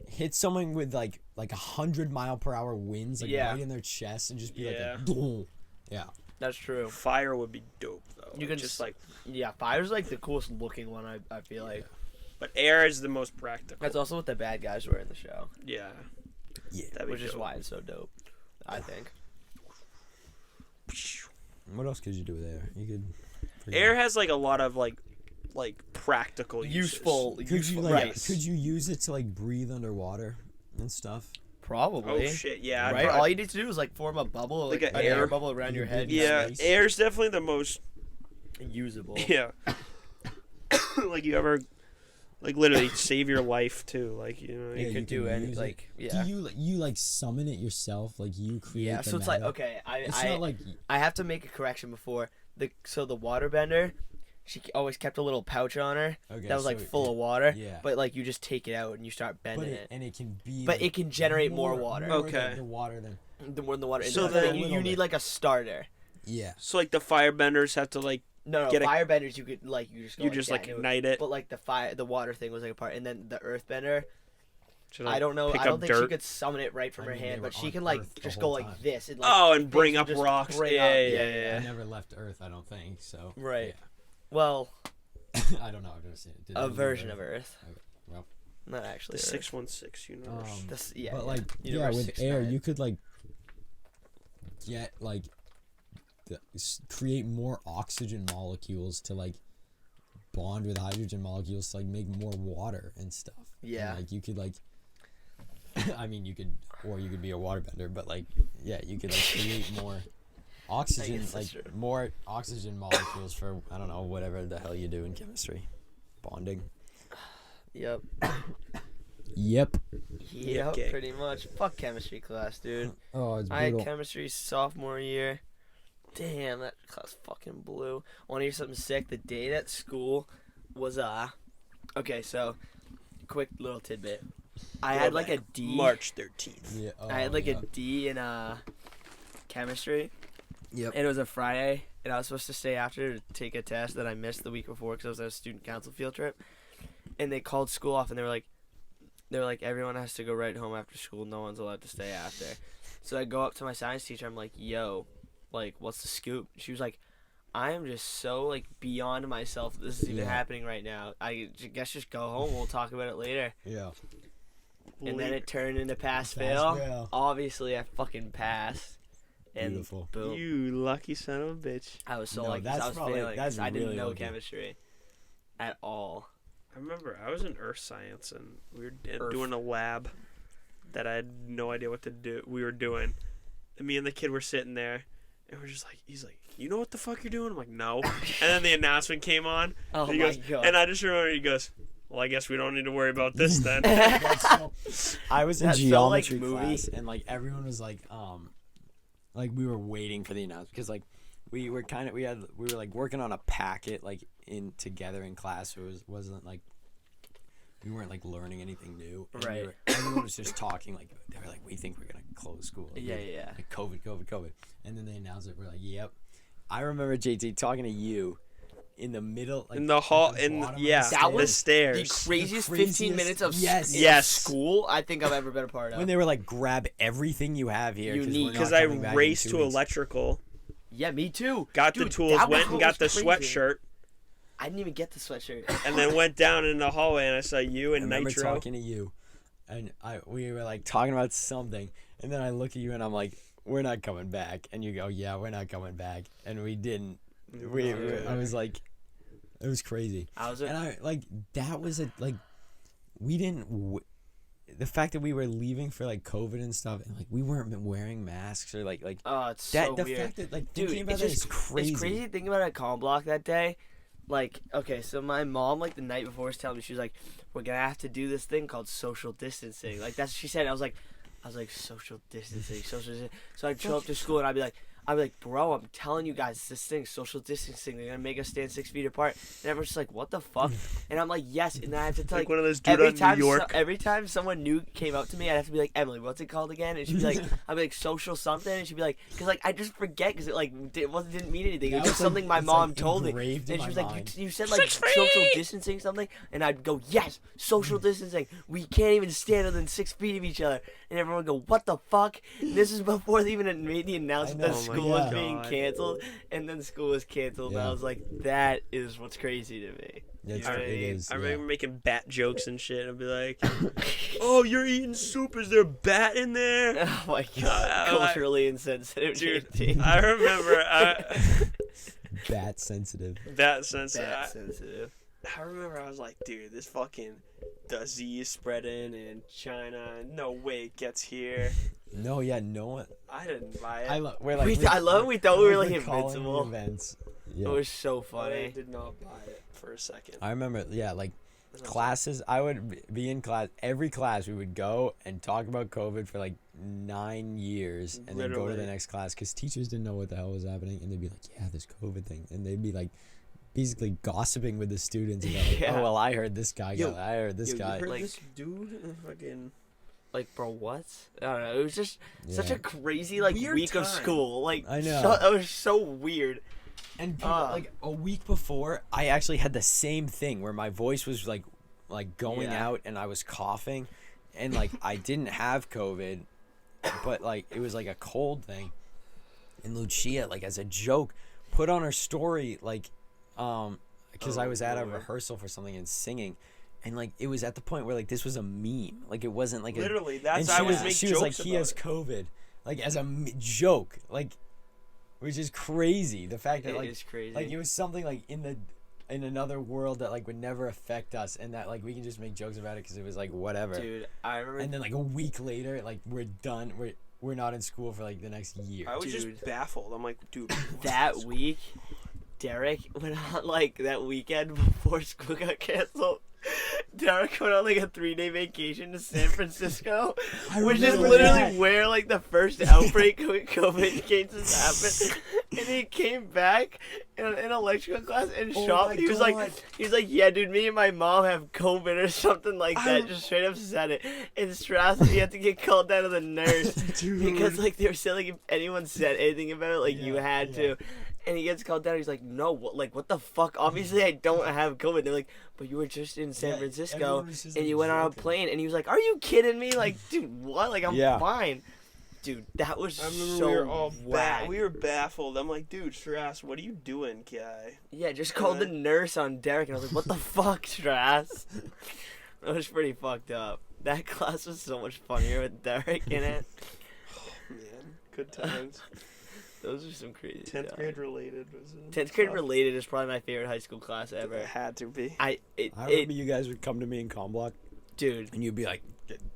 hit someone with like 100-mile-per-hour winds like Yeah. right in their chest and just be Yeah. like boom. Yeah. That's true. fire would be dope though. You can just s- like, Yeah, fire's like the coolest looking one. I feel like but air is the most practical. that's also what the bad guys were in the show, Yeah. Yeah. That'd be which is dope. why it's so dope. I think. What else could you do with air? You could Air has like a lot of like practical uses. Useful. Could you useful, like right? could you use it to like breathe underwater and stuff? Probably. Oh shit! Yeah. I'd Right. probably- All you need to do is like form a bubble, Like like a an air air- bubble around your head. Yeah, Nice. air's definitely the most. Usable. Yeah. Like you ever, like literally save your life too. Like you know. Yeah, You could you do can any use it. like yeah. Do you like summon it yourself? Like you create Yeah. the So it's like matter? okay. It's I not like I have to make a correction before the waterbender. She always kept a little pouch on her okay, that was like so full it- of water. Yeah. But like you just take it out and you start But bending it, it. and it can be But like, it can generate more water. more Okay. the water than The more in the water. So So then- you Little need bit. like a starter. yeah. So like the firebenders have to like No, Get a- firebenders you could like you just go you like just that like and it would- ignite it. But like the water thing was like a part, and then the earthbender. to, like, I don't know. pick I don't up think she dirt. could summon it right from I her mean, they hand, were but she on can like Earth the just whole go like time. this. And, like, Oh, and things bring will up just rocks. bring Yeah, up- yeah. I never left Earth, I don't think. So Right. Well, yeah. I don't know. I've never seen it. Did a I leave version of Earth. Okay, well. Not actually. The Earth. 616 universe. This, yeah. but yeah. like Universe with air, 69. you could like get like create more oxygen molecules to like bond with hydrogen molecules to like make more water and stuff. Yeah. And, like you could like I mean you could be a waterbender, but like yeah, you could like create more oxygen guess like that's true. more oxygen molecules for I don't know, whatever the hell you do in chemistry. Bonding. Yep. Yep. Yep. Okay. Pretty much. Fuck chemistry class, dude. Oh, it's I had brutal. chemistry sophomore year. Damn, that class fucking blew. Want to hear something sick? The day at school was okay. So, quick little tidbit. I had like a D. March 13th. Yeah, I had like yeah. a D in chemistry. Yep. And it was a Friday, and I was supposed to stay after to take a test that I missed the week before because I was at a student council field trip. And they called school off, and they were like, everyone has to go right home after school. No one's allowed to stay after. So I go up to my science teacher. I'm like, yo, like, what's the scoop? She was like, I am just so, like, beyond myself. This is even Yeah. happening right now. I guess just go home. We'll talk about it later. Yeah. And then it turned into Pass-fail. pass-fail. Obviously, I fucking passed. And Beautiful. boom. You lucky son of a bitch. I was so No, lucky. 'cause that's I was probably- failing. 'cause that's I didn't really know lucky. chemistry at all. I remember I was in earth science and we were Earth. doing a lab that I had no idea what to do. We were doing, and me and the kid were sitting there, and we're just like, he's like, you know what the fuck you're doing? I'm like, no. And then the announcement came on. Oh and he my goes, god. and I just remember he goes, well, I guess we don't need to worry about this then. I was in That's so, geometry like, movie. class and like everyone was like we were waiting for the announcement because like we were like working on a packet like in together in class, so it wasn't like we weren't like learning anything new. And Right. Everyone was just talking like they were like, we think we're gonna close school. Like, Yeah. Like COVID. And then they announced it. We're like, yep. I remember JT talking to you in the middle, like in the hall, at the in bottom of yeah, the That the was stairs. The craziest The 15 craziest- minutes of yes. Yes. school I think I've ever been a part of. when they were like, grab everything you have here You need- Because I raced to electrical Yeah, me too. Got Dude, the tools, that went was and got the crazy. sweatshirt, I didn't even get the sweatshirt. and then went down in the hallway and I saw you I and remember Nitro. talking to you, and we were like talking about something, and then I look at you and I'm like, we're not coming back, and you go, yeah, we're not coming back, and we didn't. I was like, it was crazy. And I like that was we didn't. The fact that we were leaving for like COVID and stuff, and like we weren't wearing masks or like Oh, it's that. so The weird. fact that like Dude, thinking about it's that just is crazy. It's crazy thinking about it at Calm Block that day. Like, okay, so my mom, like, the night before was telling me, she was like, we're going to have to do this thing called social distancing. Like, that's what she said. I was like, social distancing. So I'd show up to school and I'd be like, bro, I'm telling you guys, this thing, social distancing, they're going to make us stand 6 feet apart. And everyone's just like, what the fuck? And I'm like, yes. And then I have to tell, Like one of those dude on New York. every time someone new came up to me, I'd have to be like, Emily, what's it called again? And she'd be like, I'd be like, social something. And she'd be like, because like, I just forget because it like, didn't mean anything. It was just something my mom told me. And she was like, you said like social distancing something? And I'd go, yes, social distancing. We can't even stand within 6 feet of each other. And everyone would go, what the fuck? And this is before they even made the announcement that know. school was being canceled. And then school was canceled. And Yeah. I was like, that is what's crazy to me. It's, I, it is. I yeah. remember making bat jokes and shit. I'd be like, "Oh, you're eating soup. Is there a bat in there?" Oh my god, culturally insensitive. Dude, JT. I remember Bat sensitive. that sense. That sensitive. I remember I was like, dude, this fucking disease spreading in China. No way it gets here. No, yeah, no one. I didn't buy it. I love. We're I love it. We thought we were like calling invincible. Events. It Yeah. was so I funny. did not buy it for a second. I remember, yeah, like classes. I would be in class. Every class we would go and talk about COVID for like 9 years, and then go to Literally. the next class because teachers didn't know what the hell was happening, and they'd be like, "Yeah, this COVID thing," and they'd be like, basically gossiping with the students about, like, Yeah. "Oh well, I heard this guy. Yo, I heard this Yo, guy." You heard Like- this dude? Fucking. Like, bro, what? I don't know. It was just such Yeah. a crazy like Weird week of time. school. Like, I know. It was so weird. And people, like a week before, I actually had the same thing where my voice was like going Yeah. out and I was coughing, and like I didn't have COVID, but like it was like a cold thing. And Lucia, like as a joke, put on her story like, because I was at a Lord. rehearsal for something and singing. And like it was at the point where like this was a meme, like it wasn't like Literally, A, that's and I she would was make she jokes was like he about has it. COVID, like as a joke, like, which is crazy. The fact that It like is crazy. like it was something like in another world that like would never affect us, and that like we can just make jokes about it because it was like whatever. Dude, I remember. And then like a week later, like we're done. We're not in school for like the next year. I was Dude. just baffled. I'm like, dude. what that is- week, Derek went on like that weekend before school got canceled. Derek went on like a 3-day vacation to San Francisco, which is remember literally that. where like the first outbreak of COVID cases happened. And he came back in an electrical class and Oh shocked. my He was God. like, yeah, dude, me and my mom have COVID or something like that. Just straight up said it. And Strauss, he had to get called down to the nurse because like they were saying like if anyone said anything about it, like you Yeah, had yeah. to. And he gets called down. He's like, no, what the fuck? Obviously, I don't have COVID. They're like, but you were just in San Yeah, Francisco everyone was just, and like, you went on a joking. plane. And he was like, are you kidding me? Like, dude, what? Like, I'm Yeah. fine. Dude, that was I remember so we were all whack. we were baffled. I'm like, dude, Strass, what are you doing, guy? Yeah, just called the nurse on Derek, and I was like, what the fuck, Strass? That was pretty fucked up. That class was so much funnier with Derek in it. Man, good times. Those are some crazy 10th times. grade related was it? 10th grade related is probably my favorite high school class ever. It had to be. I remember you guys would come to me in comm block, Dude. and you'd be like,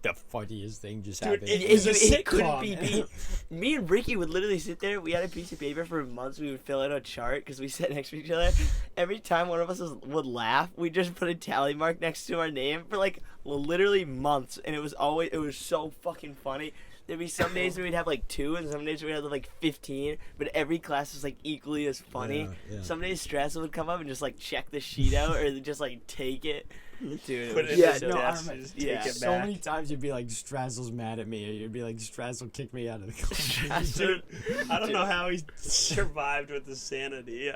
"The funniest thing just Dude, happened." It couldn't be beat. Me and Ricky would literally sit there. We had a piece of paper for months. We would fill out a chart because we sat next to each other. Every time one of us would laugh, we just put a tally mark next to our name for like literally months, and it was so fucking funny. There'd be some days where we'd have like 2, and some days we'd have like 15. But every class was like equally as funny. Yeah. Some days Stress would come up and just like check the sheet out, or just like take it. Dude, Put it it was in so the I desk, remember- just yeah. take it So back. many times you'd be like, Strazzle's mad at me, or you'd be like, Strazzle kicked me out of the class. Dude, I don't know how he survived with the sanity.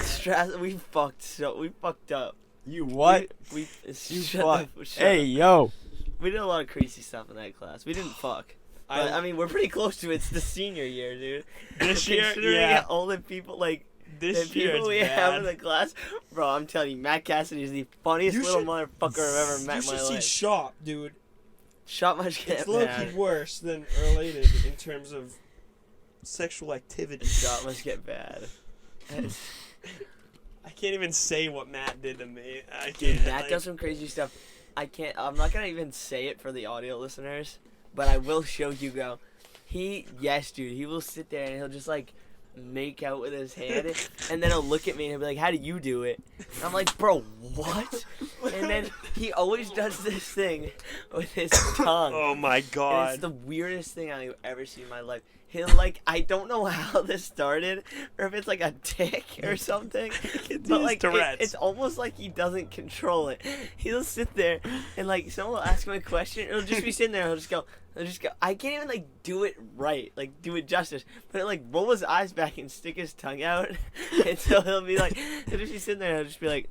Stress, we fucked up. You what? We You shut fuck. up, shut Hey, up. yo. We did a lot of crazy stuff in that class. We didn't fuck. But, I mean, we're pretty close to it. It's the senior year, dude. This year, Considering yeah. all the people, like, This the year people it's we have in bad. the class. Bro, I'm telling you, Matt Cassidy is the funniest You little should- motherfucker I've ever met You in should my see life. Shop, dude. Shot my shit, It's low-key man. worse than related in terms of sexual activity. Shot must get bad. I can't even say what Matt did to me. I Dude, can't. Matt like, does some crazy stuff. I'm not gonna even say it for the audio listeners, but I will show Hugo. Yes, dude, he will sit there and he'll just like make out with his hand, and then he'll look at me and he'll be like, "How do you do it?" And I'm like, "Bro, what?" And then he always does this thing with his tongue. Oh my And god. it's the weirdest thing I've ever seen in my life. He'll like, I don't know how this started, or if it's like a tick or something, but like Tourette's. it's almost like he doesn't control it. He'll sit there and like someone will ask him a question, it'll just be sitting there. He'll just go. I can't even like do it right, like do it justice. But he'll, like roll his eyes back and stick his tongue out, and so he'll be like, he'll just be sitting there. And he'll just be like.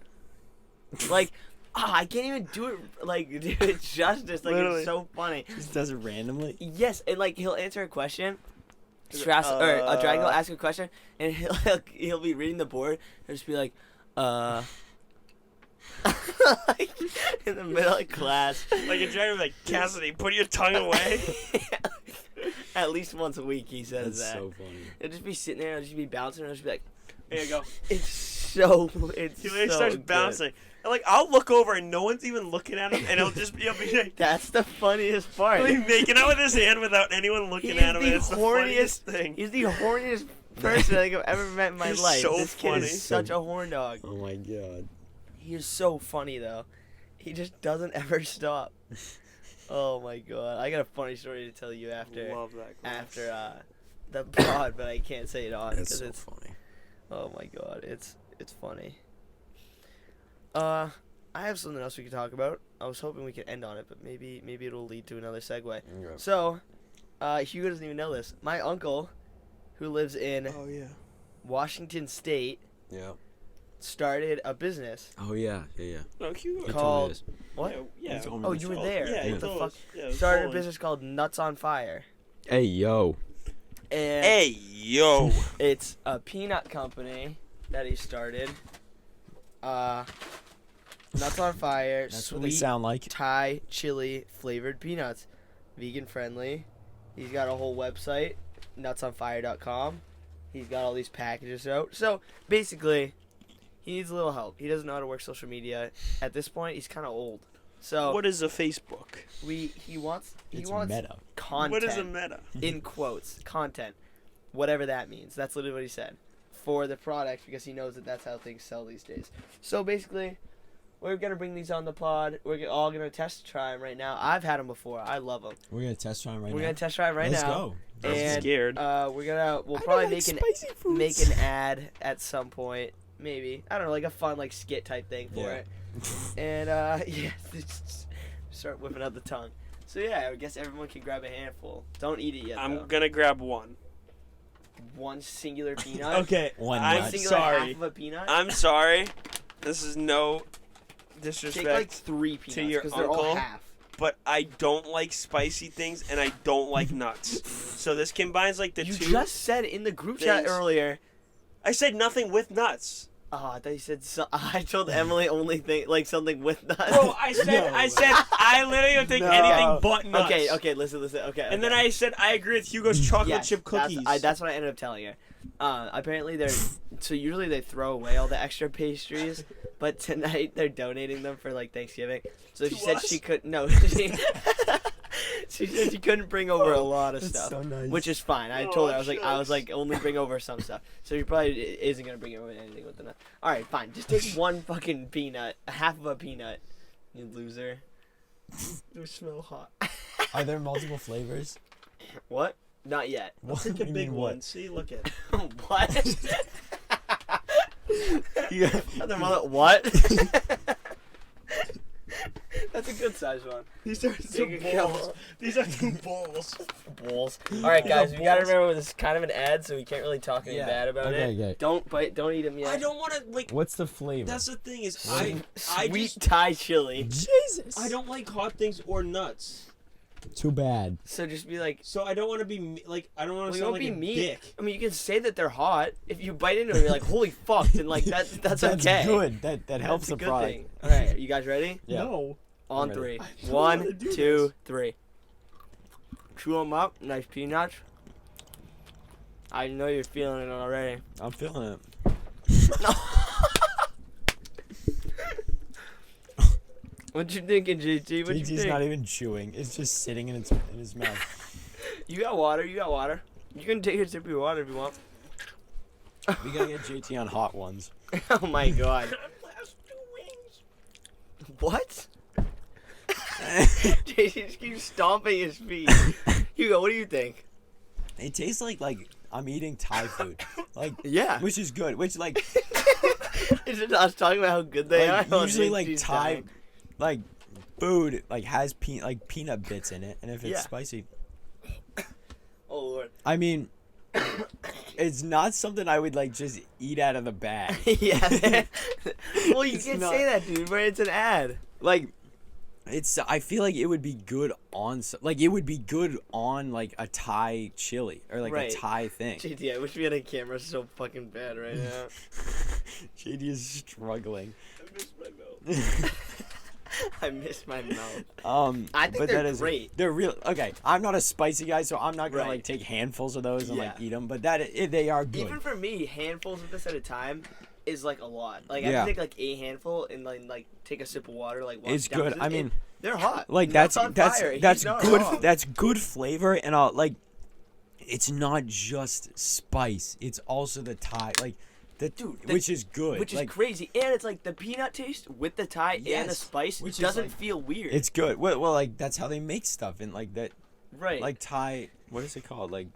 I can't even do it like do it justice. Like Literally. it's so funny. Just does it randomly. Yes, and like he'll answer a question. A dragon will ask a question, and he'll be reading the board. He'll just be like, like, in the middle of class. Like a dragon, like Cassidy, put your tongue away. At least once a week he says That's that. so funny. He'll just be sitting there. He'll just be bouncing. He'll just be like, There you go. it's so. It's He so like starts good. bouncing. And like I'll look over and no one's even looking at him, and he'll be like, That's the funniest part. he'll be making out with his hand without anyone looking He at is him. the And it's the horniest funniest thing. He's the horniest person I think I've ever met in my He's life. so This kid funny. is such a horn dog. Oh my god. He is so funny though. He just doesn't ever stop. Oh my god. I got a funny story to tell you after Love that class. the pod, but I can't say it on That's because so it's funny. oh my god, it's funny. I have something else we could talk about. I was hoping we could end on it, but maybe it'll lead to another segue. So, Hugo doesn't even know this. My uncle, who lives in Oh yeah. Washington State, Yeah. started a business. Oh yeah. Yeah. No, Hugo. He Called- told me this. What? Yeah. He told me Oh, this. you were there. Yeah. Yeah. What the told fuck? us. Yeah, it was Started a bowling. business called Nuts on Fire. Hey yo. And Hey yo. it's a peanut company that he started. Nuts on Fire, That's what they sweet sound like. Thai chili flavored peanuts, vegan friendly. He's got a whole website, nutsonfire.com. He's got all these packages out. So basically, he needs a little help. He doesn't know how to work social media. At this point, he's kind of old. So What is a Facebook? he wants It's wants meta. content. What is a meta? In quotes, content, whatever that means. That's literally what he said for the product because he knows that that's how things sell these days. So basically, we're gonna bring these on the pod. We're all gonna test try them right now. I've had them before. I love them. We're gonna test try 'em right We're now. gonna test try 'em right Let's now. go. I'm And scared. we'll probably make an ad at some point. Maybe I don't know, like a fun like skit type thing for Yeah. it. And yeah, just start whipping out the tongue. So yeah, I guess everyone can grab a handful. Don't eat it yet. I'm though. gonna grab one. One singular peanut. Okay. One I'm nut. Singular half sorry. of a peanut. I'm sorry. This is no disrespect, Take like 3 peanuts your because they're all uncle. half. but I don't like spicy things and I don't like nuts. So this combines like the You two. just said in the group chat things. earlier. I said nothing with nuts. Oh, I thought you said. I told Emily only thing like something with nuts. Bro, I said I literally don't think No. anything but nuts. Okay, listen. Okay. And then I said I agree with Hugo's chocolate Yes, chip cookies. That's what I ended up telling her. Apparently so usually they throw away all the extra pastries, but tonight they're donating them for like Thanksgiving. So she To said us? she could she said she couldn't bring over a lot of stuff, so nice. which is fine. I Oh, told her I was shucks. like only bring over some stuff. So you probably isn't gonna bring over anything with the nut. All right, fine. Just take one fucking peanut, half of a peanut. You loser. They smell hot. Are there multiple flavors? What? Not yet. I'll take a You big mean one. what? See, look at it. What? Yeah. Other mother, what? That's a good size one. These are Take two a couple. balls. These are two balls. Balls. All right, These are guys, we gotta balls. remember this is kind of an ad, so we can't really talk any Yeah. bad about Okay, it. okay. Don't eat them yet. I don't want to like. What's the flavor? That's the thing is What? I Sweet just Thai chili. Jesus. I don't like hot things or nuts. Too bad. So just be like, So I don't want to be I don't want well, to you sound won't like be a mean. dick. I mean, you can say that they're hot. If you bite into it, you're like, holy fuck, then like that's okay. That's good. That helps That's a the good product. thing. All right, you guys ready? Yeah. No. On I'm ready. 3. I don't wanna 1, do 2, this. 3. Chew them up, nice peanuts. I know you're feeling it already. I'm feeling it. What you thinking, JT? What you JT's think? not even chewing. It's just sitting in his mouth. You got water. You got water. You can take a sip of your water if you want. We gotta get JT on hot ones. Oh my god. What? JT just keeps stomping his feet. Hugo, what do you think? It tastes like I'm eating Thai food. Like Yeah. which is good. Which like Is it us talking about how good they like, are? usually like JT's Thai dying. like food like has peanut bits in it, and if it's Yeah. spicy, Oh lord. I mean, it's not something I would like just eat out of the bag. Yeah. Well, you It's can not- say that, dude, but it's an ad. Like it's I feel like it would be good on it would be good on like a Thai chili or like Right. a Thai thing. JT, I wish we had a camera so fucking bad right now. JD is struggling. I missed my mouth. I missed my mouth. I think but they're that is great. They're real. Okay, I'm not a spicy guy, so I'm not gonna Right. like take handfuls of those and like Yeah. eat them. But they are good. Even for me, handfuls of this at a time is like a lot. Like I Yeah. can take like a handful and like take a sip of water. Like while It's down good. to I it. mean, They're hot. like Nuts that's on fire. that's He's not good. wrong. That's good flavor, and like it's not just spice. It's also the Thai like Dude, which is good. Which is like, crazy, and it's like the peanut taste with the Thai and the Yes, spice which is, doesn't like- feel weird. It's good. Well, like that's how they make stuff in like that. right. Like Thai. What is it called? Like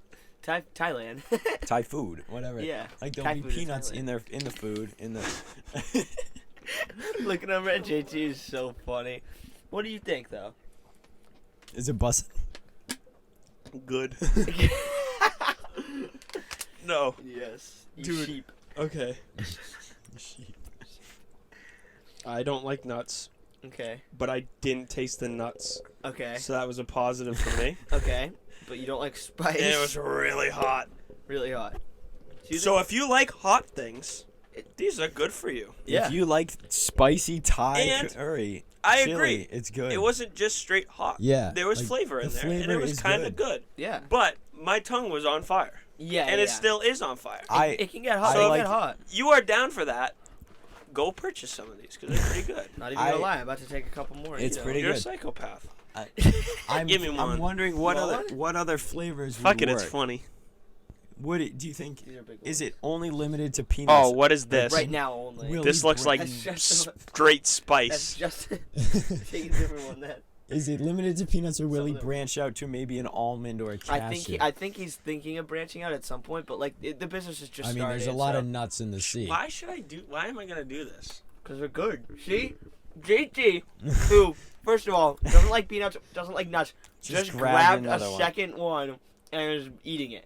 Thailand. Thai food, whatever. Yeah, Like Thai there'll be food in peanuts Thailand. in the food in the. Looking over at JT is so funny. What do you think, though? Is it busting? Good. No. Yes, you Dude. sheep. Okay. I don't like nuts, Okay. but I didn't taste the nuts, Okay. so that was a positive for me. Okay. But you don't like spice. And it was really hot. really hot. Do you So if you like hot things, these are good for you. Yeah. If you like spicy Thai And curry, I chili, agree. it's good. It wasn't just straight hot. Yeah, There was like, flavor in the there, and flavor it was is kind of good. good. Yeah. But my tongue was on fire, Yeah. and yeah. it still is on fire. It can get hot. I It can like- get hot. You are down for that? Go purchase some of these because they're pretty good. Not even gonna lie. I'm about to take a couple more. It's you know. pretty You're a good. psychopath. I'm, Give me one. I'm wondering Want one? what other flavors Fuck would it, work. it's funny. Do you think These are big is ones. it only limited to peanuts? Oh, what is this? Right now only. Will- This looks like That's just- straight That's spice. just take a different one. Then Is it limited to peanuts, or will Some he of them. branch out to maybe an almond or a cashew? I think he's thinking of branching out at some point, but like the business is just I mean, started. there's a lot of nuts in the sea. Why am I gonna do this? because they're good. See, JT, who first of all doesn't like peanuts, doesn't like nuts, just grabbed a another one. second one and is eating it,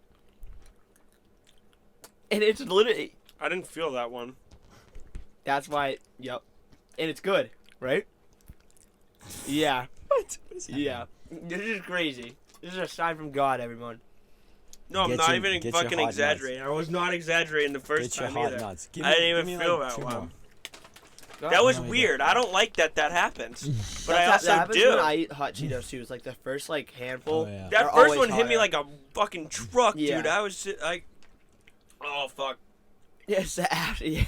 and it's literally I didn't feel that one. that's why. Yep, and it's good, right? Yeah, What? What is happening? yeah. This is crazy. This is a sign from God, everyone. No, I'm Get not your- even get your fucking hot nuts. exaggerating. I was not exaggerating the first Get your time hot either. nuts. I didn't even give me, feel like, that 2 one. more. That was No, you weird. I don't like that happens. But I That also happens do. when I eat hot Cheetos too. It's like the first like handful. Oh, yeah. That are first always one hit me hotter. like a fucking truck, Yeah. dude. I was like, oh fuck. Yes, the after. Yeah.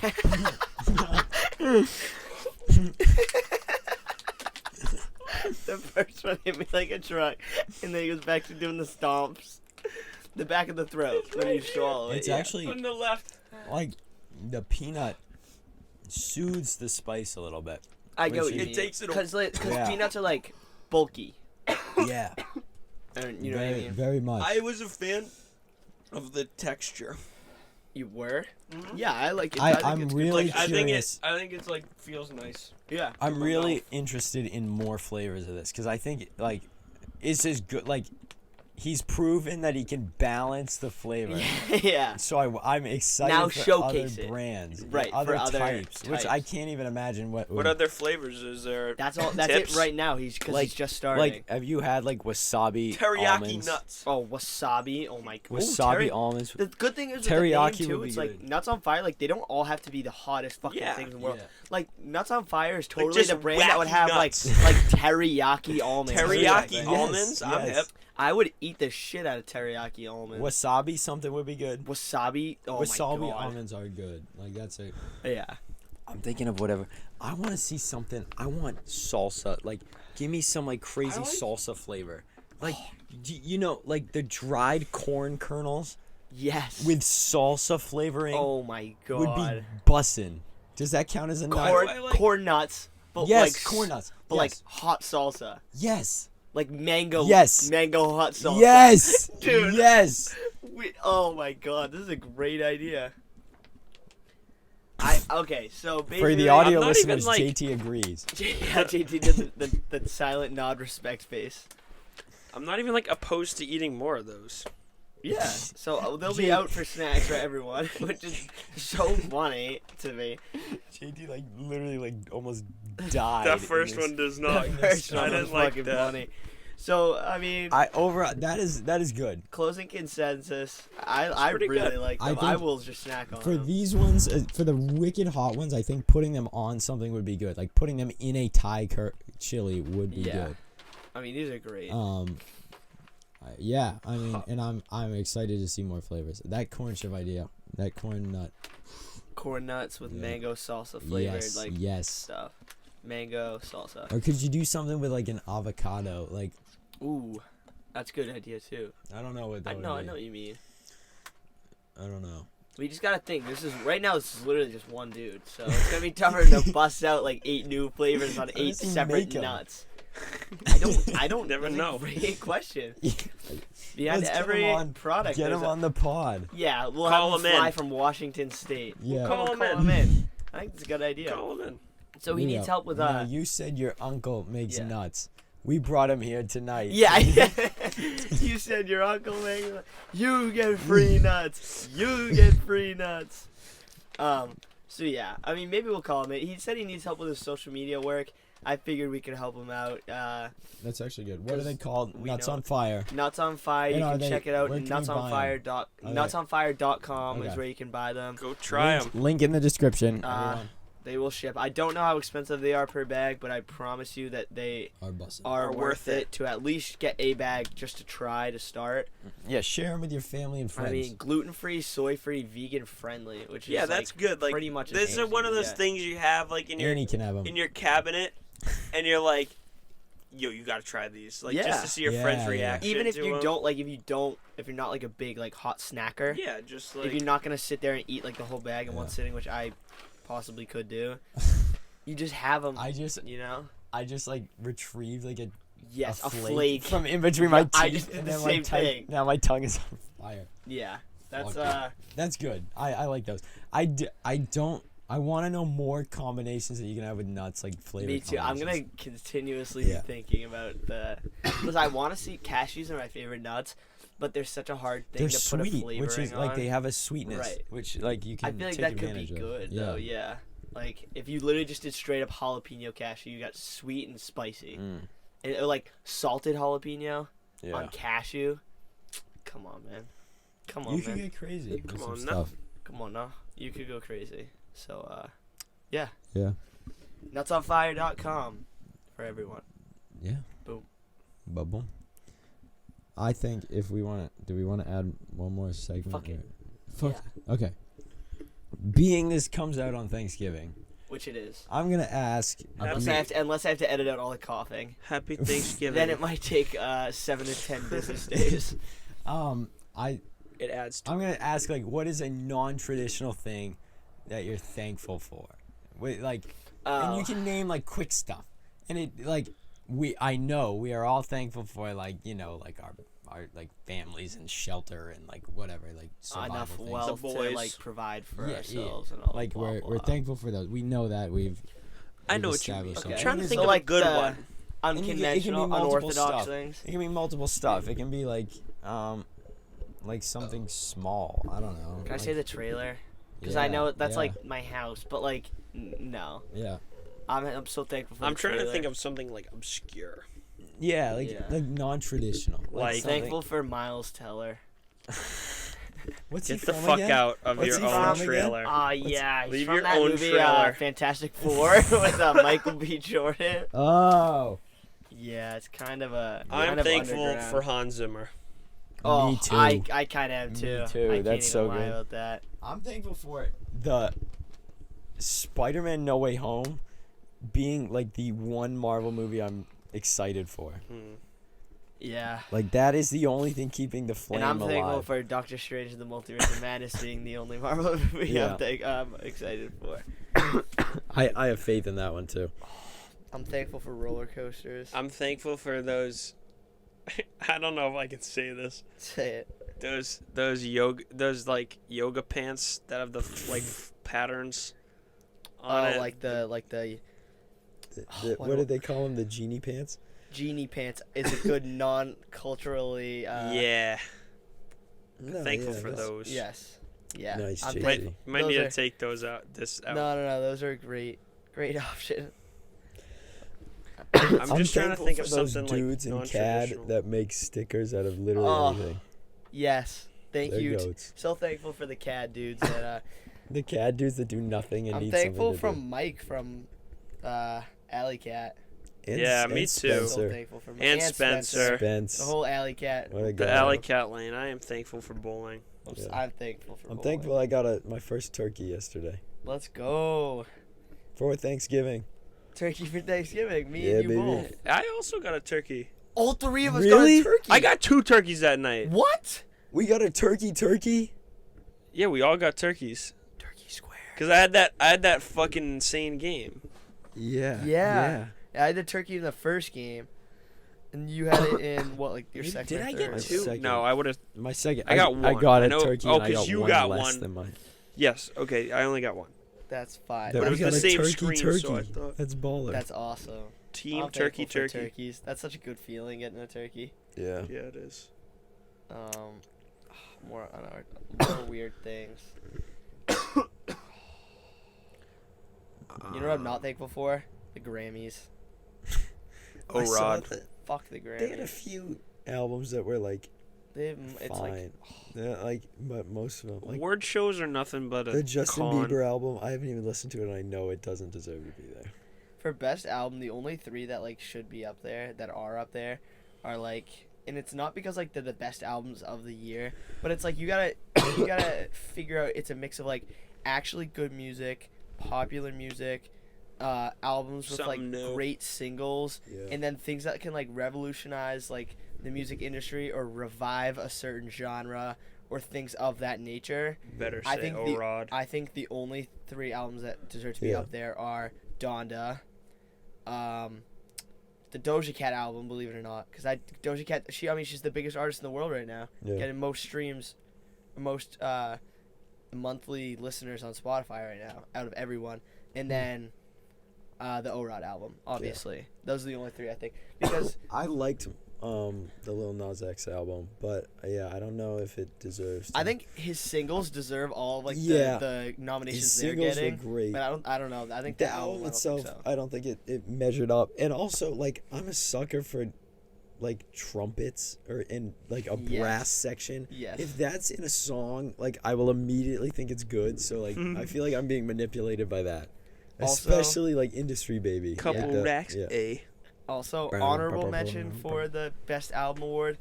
The first one hit me like a truck, and then he goes back to doing the stomps. The back of the throat when you swallow it. It's yeah. actually On the left. like the peanut soothes the spice a little bit. I get what which you is- mean. It takes it a- Because Yeah. peanuts are like bulky. Yeah, And you know what I mean? very much. I was a fan of the texture. You were? Yeah, I like it. I- think I'm it's good. really Like I think curious. I think it's like feels nice. Yeah. I'm in my really mouth. interested in more flavors of this because I think like it's as good. Like he's proven that he can balance the flavor. Yeah. So I'm excited Now for showcase other it. brands, Right, for other other types, which I types. can't even imagine what. What other flavors is there? That's all. That's Tips? it right now. He's just starting. Like, have you had like wasabi Teriyaki almonds? nuts. Oh, wasabi. Oh my god. Wasabi almonds. The good thing is with Teriyaki the name, too, would be it's like good. Nuts on Fire. Like they don't all have to be the hottest fucking Yeah. things in the world. Yeah. Like Nuts on Fire is totally just the brand that would wacky have nuts. like teriyaki almonds. Teriyaki Yes, almonds. I'm yes. hip. I would eat the shit out of teriyaki almonds. Wasabi something would be good. Wasabi. Oh Wasabi my god. almonds are good. Like that's it. Yeah. I'm thinking of whatever. I want to see something. I want salsa. Like, give me some like crazy salsa flavor. Like, you know, like the dried corn kernels Yes. with salsa flavoring Oh my god. would be bussin'. Does that count as a nut? corn, I like- corn nuts. But Yes, like, corn nuts. But Yes. like hot salsa. Yes. Like mango. Yes. Mango hot salsa. Yes. Dude. Yes. Oh my god, this is a great idea. Okay, so basically For the audio I'm not even, listeners, like- JT agrees. yeah, JT did the silent nod respect face. I'm not even like opposed to eating more of those. Yeah, so they'll be out for snacks for everyone, which is so funny to me. JT like literally like almost died. That in first this. one does not. The first I one was didn't like fucking that. funny. So I mean, That is good. closing consensus. I pretty really good. like I them. I think will just snack on For them. these ones, for the wicked hot ones, I think putting them on something would be good. Like putting them in a Thai chili would be Yeah. good. I mean, these are great. Yeah, I mean, and I'm excited to see more flavors. That corn chip idea, that corn nut. Corn nuts with Yeah. mango salsa flavored Yes, like yes. stuff. Mango salsa. Or could you do something with like an avocado? Like Ooh, that's a good idea too. I don't know what that I would know be. what you mean. I don't know. We just gotta think. This is right now. This is literally just one dude, so it's gonna be tougher to bust out like 8 new flavors on 8 does he separate make 'em? nuts. I don't Never that's know. A great question. Behind Let's get 'em every on- product, Get there's them a- on the pod. Yeah, we'll Call have him 'em fly in. from Washington State. Yeah. Call 'em him in. I think it's a good idea. Call him in. So he needs help with Now, you said your uncle makes yeah. nuts. We brought him here tonight. Yeah, you said your uncle makes. You get free nuts. You get free nuts. So yeah, I mean, maybe we'll call him in. He said he needs help with his social media work. I figured we could help him out. That's actually good. What are they called? we Nuts know- on Fire. Nuts on Fire. You And are can they- check it out. where can you buy 'em? Nutsonfire.com is Okay. where you can buy them. Go try them. Link in the description. They will ship. I don't know how expensive they are per bag, but I promise you that they Our buses. are worth it to at least get a bag just to try to start. Yeah, share them with your family and friends. I mean, gluten-free, soy-free, vegan-friendly, which is Yeah, that's like, good. Like pretty much this is amazing, one of those yeah. things you have like in your Annie can have them. in your cabinet, and you're like, yo, you gotta try these. Like Yeah. just to see your Yeah, friend's yeah. reaction. Even if to you 'em. don't like, if you're not like a big like hot snacker, Yeah, just like if you're not gonna sit there and eat like the whole bag in one Yeah. sitting, which I possibly could do, you just have them. I just like retrieved like a Yes, a flake flake. from in between my teeth. I just did and the then same thing. Now my tongue is on fire. Yeah, that's Fuck. That's good. I like those. I want to know more combinations that you can have with nuts, like flavor. Me too. I'm gonna combinations. continuously Yeah. be thinking about because I want to see cashews are my favorite nuts, but they're such a hard thing They're to put a sweet, flavoring which is like on. they have a sweetness, Right. which like you can. I feel like take that could be advantage of. good Yeah. though. Yeah, like if you literally just did straight up jalapeno cashew, you got sweet and spicy, and or like salted jalapeno Yeah. on cashew. Come on, man. Come on, You can man. get crazy. with Come some on, stuff. Come on now. You could go crazy. So yeah. Yeah. Nutsonfire.com for everyone. Yeah. Boom. Boom. I think if we want to, do we want to add one more segment? Fuck it. or- Fuck. Okay. Being this comes out on Thanksgiving, Which it is. I'm gonna ask. Unless I have to edit out all the coughing. Happy Thanksgiving. Then it might take 7 to 10 business days. It adds to I'm gonna ask like, what is a non-traditional thing that you're thankful for? Wait, like, and you can name like quick stuff, and it like I know we are all thankful for like like our like families and shelter and like whatever like survival enough things. wealth to boys. like provide for Yeah, ourselves and all. Like blah, we're blah. thankful for those. We know that we've. I we've know what you mean. established I'm something. trying to What is think So of like a good the- one. unconventional, multiple unorthodox stuff. things. It can be multiple stuff. It can be like something small. I don't know. Can I like, say the trailer? Because yeah, I know that's yeah, like my house, but like no. Yeah. I'm so thankful for. I'm the trying to trailer. think of something like obscure. Yeah, like Yeah. like non-traditional. Like- something- Thankful for Miles Teller. What's Get he the from fuck again? out of What's your he own from trailer. Yeah, he's Leave from your that own movie, trailer. Fantastic Four, with Michael B. Jordan. Oh. Yeah, it's kind of a. I'm kind of thankful underground. for Hans Zimmer. Oh, Me too. I kind of am Me too. too, I can't that's even so lie good. about that. I'm thankful for the Spider-Man No Way Home being like the one Marvel movie I'm excited for. Yeah. Like that is the only thing keeping the flame And I'm thankful alive. for Doctor Strange and the Multiverse of Madness being the only Marvel movie Yeah. I'm excited for. I have faith in that one too. I'm thankful for roller coasters. I'm thankful for those. I don't know if I can say this. Say it. Those yoga pants that have the patterns on it. Like the What did they call them? The genie pants? genie pants is a good non-culturally. Yeah. No, Thankful yeah, for that's- those. Yes. Yeah. Nice, I'm JC. thankful. Might Those need are- to take those out. No. Those are great option. I'm just trying to thankful think for of those something dudes like in CAD non-traditional. that make stickers out of literally Oh, anything. Yes. Thank They're you. goats. So thankful for the CAD dudes that. The CAD dudes that do nothing and I'm need thankful something to from Mike from Alley Cat. do. Yeah, and me too. So Spencer. thankful for And Spencer. Spence. The whole Alley Cat. What a The guy. Alley Cat Lane. I am thankful for bowling. Yeah. I'm thankful for. I'm bowling. thankful I got my first turkey yesterday Let's go. for Thanksgiving. Turkey for Thanksgiving. Me Yeah, and you baby. both. I also got a turkey. All three of us Really? got a turkey. I got 2 turkeys that night. What? We got a turkey. Yeah, we all got turkeys. Turkey Square. Cause I had that fucking insane game. Yeah. Yeah. I had the turkey in the first game, and you had it in what, like your Did second? I or get third? 2? second. No, I would have. My second. I got I one. got I a know- turkey. oh, and I 'cause got you one got less one. than mine. Yes. Okay. I only got one. That's fine. That But it we was got the a same turkey. screen, so I thought- That's baller. That's awesome. Team I'm turkey thankful for turkey. turkeys. That's such a good feeling getting a turkey. yeah. Yeah, it is. More weird things. You know what I'm not thankful for? The Grammys. I saw Rod. that Fuck the They had a Grammys. few albums that were like It's fine. like But most of them, like Award shows are nothing but a the Justin con. Bieber album, I haven't even listened to it, and I know it doesn't deserve to be there. for best album, the only 3 that like should be up there that are up there are like, and it's not because like they're the best albums of the year, but it's like you gotta figure out it's a mix of like actually good music, popular music, albums with like Something new. great singles, Yeah. and then things that can like revolutionize like the music industry or revive a certain genre or things of that nature. Better I say think Rod. I think the only 3 albums that deserve to be Yeah. up there are Donda, the Doja Cat album, believe it or not, because Doja Cat, she's the biggest artist in the world right now, Yeah. getting most streams, most monthly listeners on Spotify right now out of everyone, and then the O-Rod album, obviously. Those are the only 3 I think, because I liked the Lil Nas X album, but yeah, I don't know if it deserves to. I think his singles deserve all of, like Yeah. the nominations his they're singles getting. were great. But I don't know. I think The the album album I don't itself, think so. I don't think it measured up. And also, like, I'm a sucker for like trumpets or in like a Yes. brass section. Yes. If that's in a song, like, I will immediately think it's good. So like, I feel like I'm being manipulated by that. Also- Especially like Industry Baby. Couple Like that- racks. yeah. A. Also, Brown, honorable purple, mention brown, for the best album award,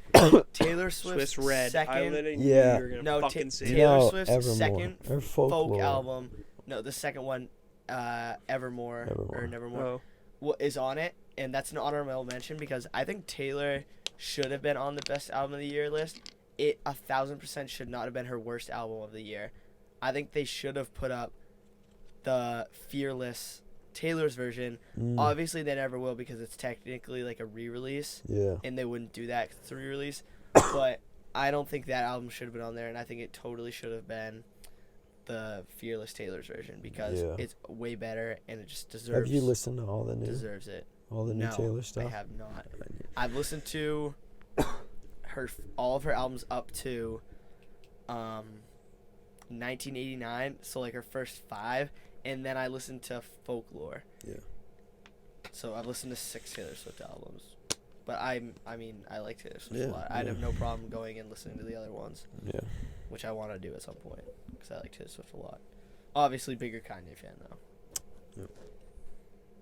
Taylor Swift's Swiss Red. I second literally knew Yeah. you were gonna No, fucking Ta- say Taylor No, Swift's Evermore. second Or folk Folklore. album. No, the second one, Evermore, Evermore. or that. Nevermore, Oh. is on it, and that's an honorable mention because I think Taylor should have been on the best album of the year list. It 1,000% should not have been her worst album of the year. I think they should have put up the Fearless Taylor's version. Obviously, they never will because it's technically like a re-release, Yeah. and they wouldn't do that 'cause it's a re-release. But I don't think that album should have been on there, and I think it totally should have been the Fearless Taylor's version because Yeah. it's way better and it just Have deserves you listened to all the new? deserves it. All the new No, Taylor stuff. I have not. I've listened to all of her albums up to 1989, so like her first 5, and then I listened to Folklore. Yeah. So I've listened to 6 Taylor Swift albums. But I mean, I like Taylor Swift Yeah, a lot. I'd yeah. have no problem going and listening to the other ones, Yeah. which I want to do at some point because I like Taylor Swift a lot. Obviously, bigger Kanye fan though. Yep.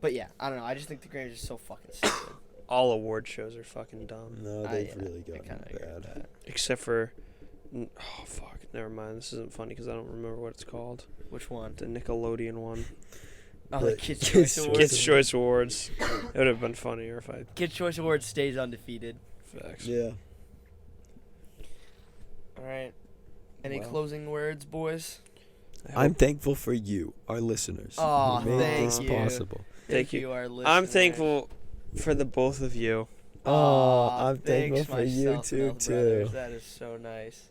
But yeah, I don't know. I just think the Grammys are so fucking stupid. All award shows are fucking dumb. No, I- they've yeah, really I gotten kinda agree with bad. that. Except for, oh fuck, never mind. This isn't funny because I don't remember what it's called. Which one? The Nickelodeon one. Oh, The the Kids' Kids' Choice Choice Awards. Kids' Choice Awards. It would have been funnier if I. Kids' Choice Awards stays undefeated. Facts. Yeah. All right. Any Well. closing words, boys? I'm thankful for you, our listeners, Aw, who made thank this you. possible. Thank you. Our I'm listeners. thankful for the both of you. Oh, Aw, I'm thankful thanks, for my you South too, Mouth brothers. too. That is so nice.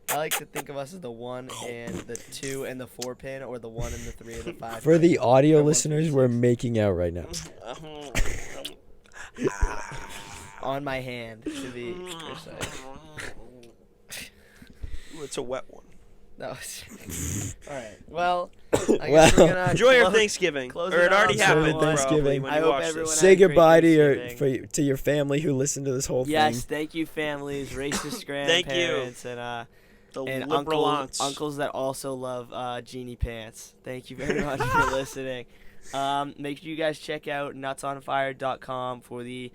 I like to think of us as the 1 and the 2 and the 4 pin, or the 1 and the 3 and the 5. For the audio Everyone's listeners, been we're six. making out right now. On my hand, to be precise. It's a wet one. That was. All right. Well, I guess Well, we're gonna Enjoy your close- Thanksgiving. close Or it it already out. happened. Enjoy Thanksgiving. Probably, when I you hope watch everyone this. had Say a great goodbye to Thanksgiving. to your family who listened to this whole Yes, thing. thank you, families, racist Thank you. grandparents, The and liberal aunts. uncles that also love Genie Pants. Thank you very much for listening. Make sure you guys check out nutsonfire.com for the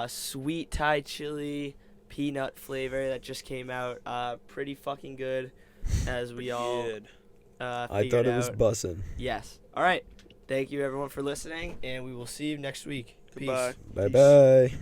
sweet Thai chili peanut flavor that just came out. Pretty fucking good, as we all Good. I thought it was out. bussin'. Yes. All right. Thank you, everyone, for listening, and we will see you next week. Goodbye. Peace. Bye bye.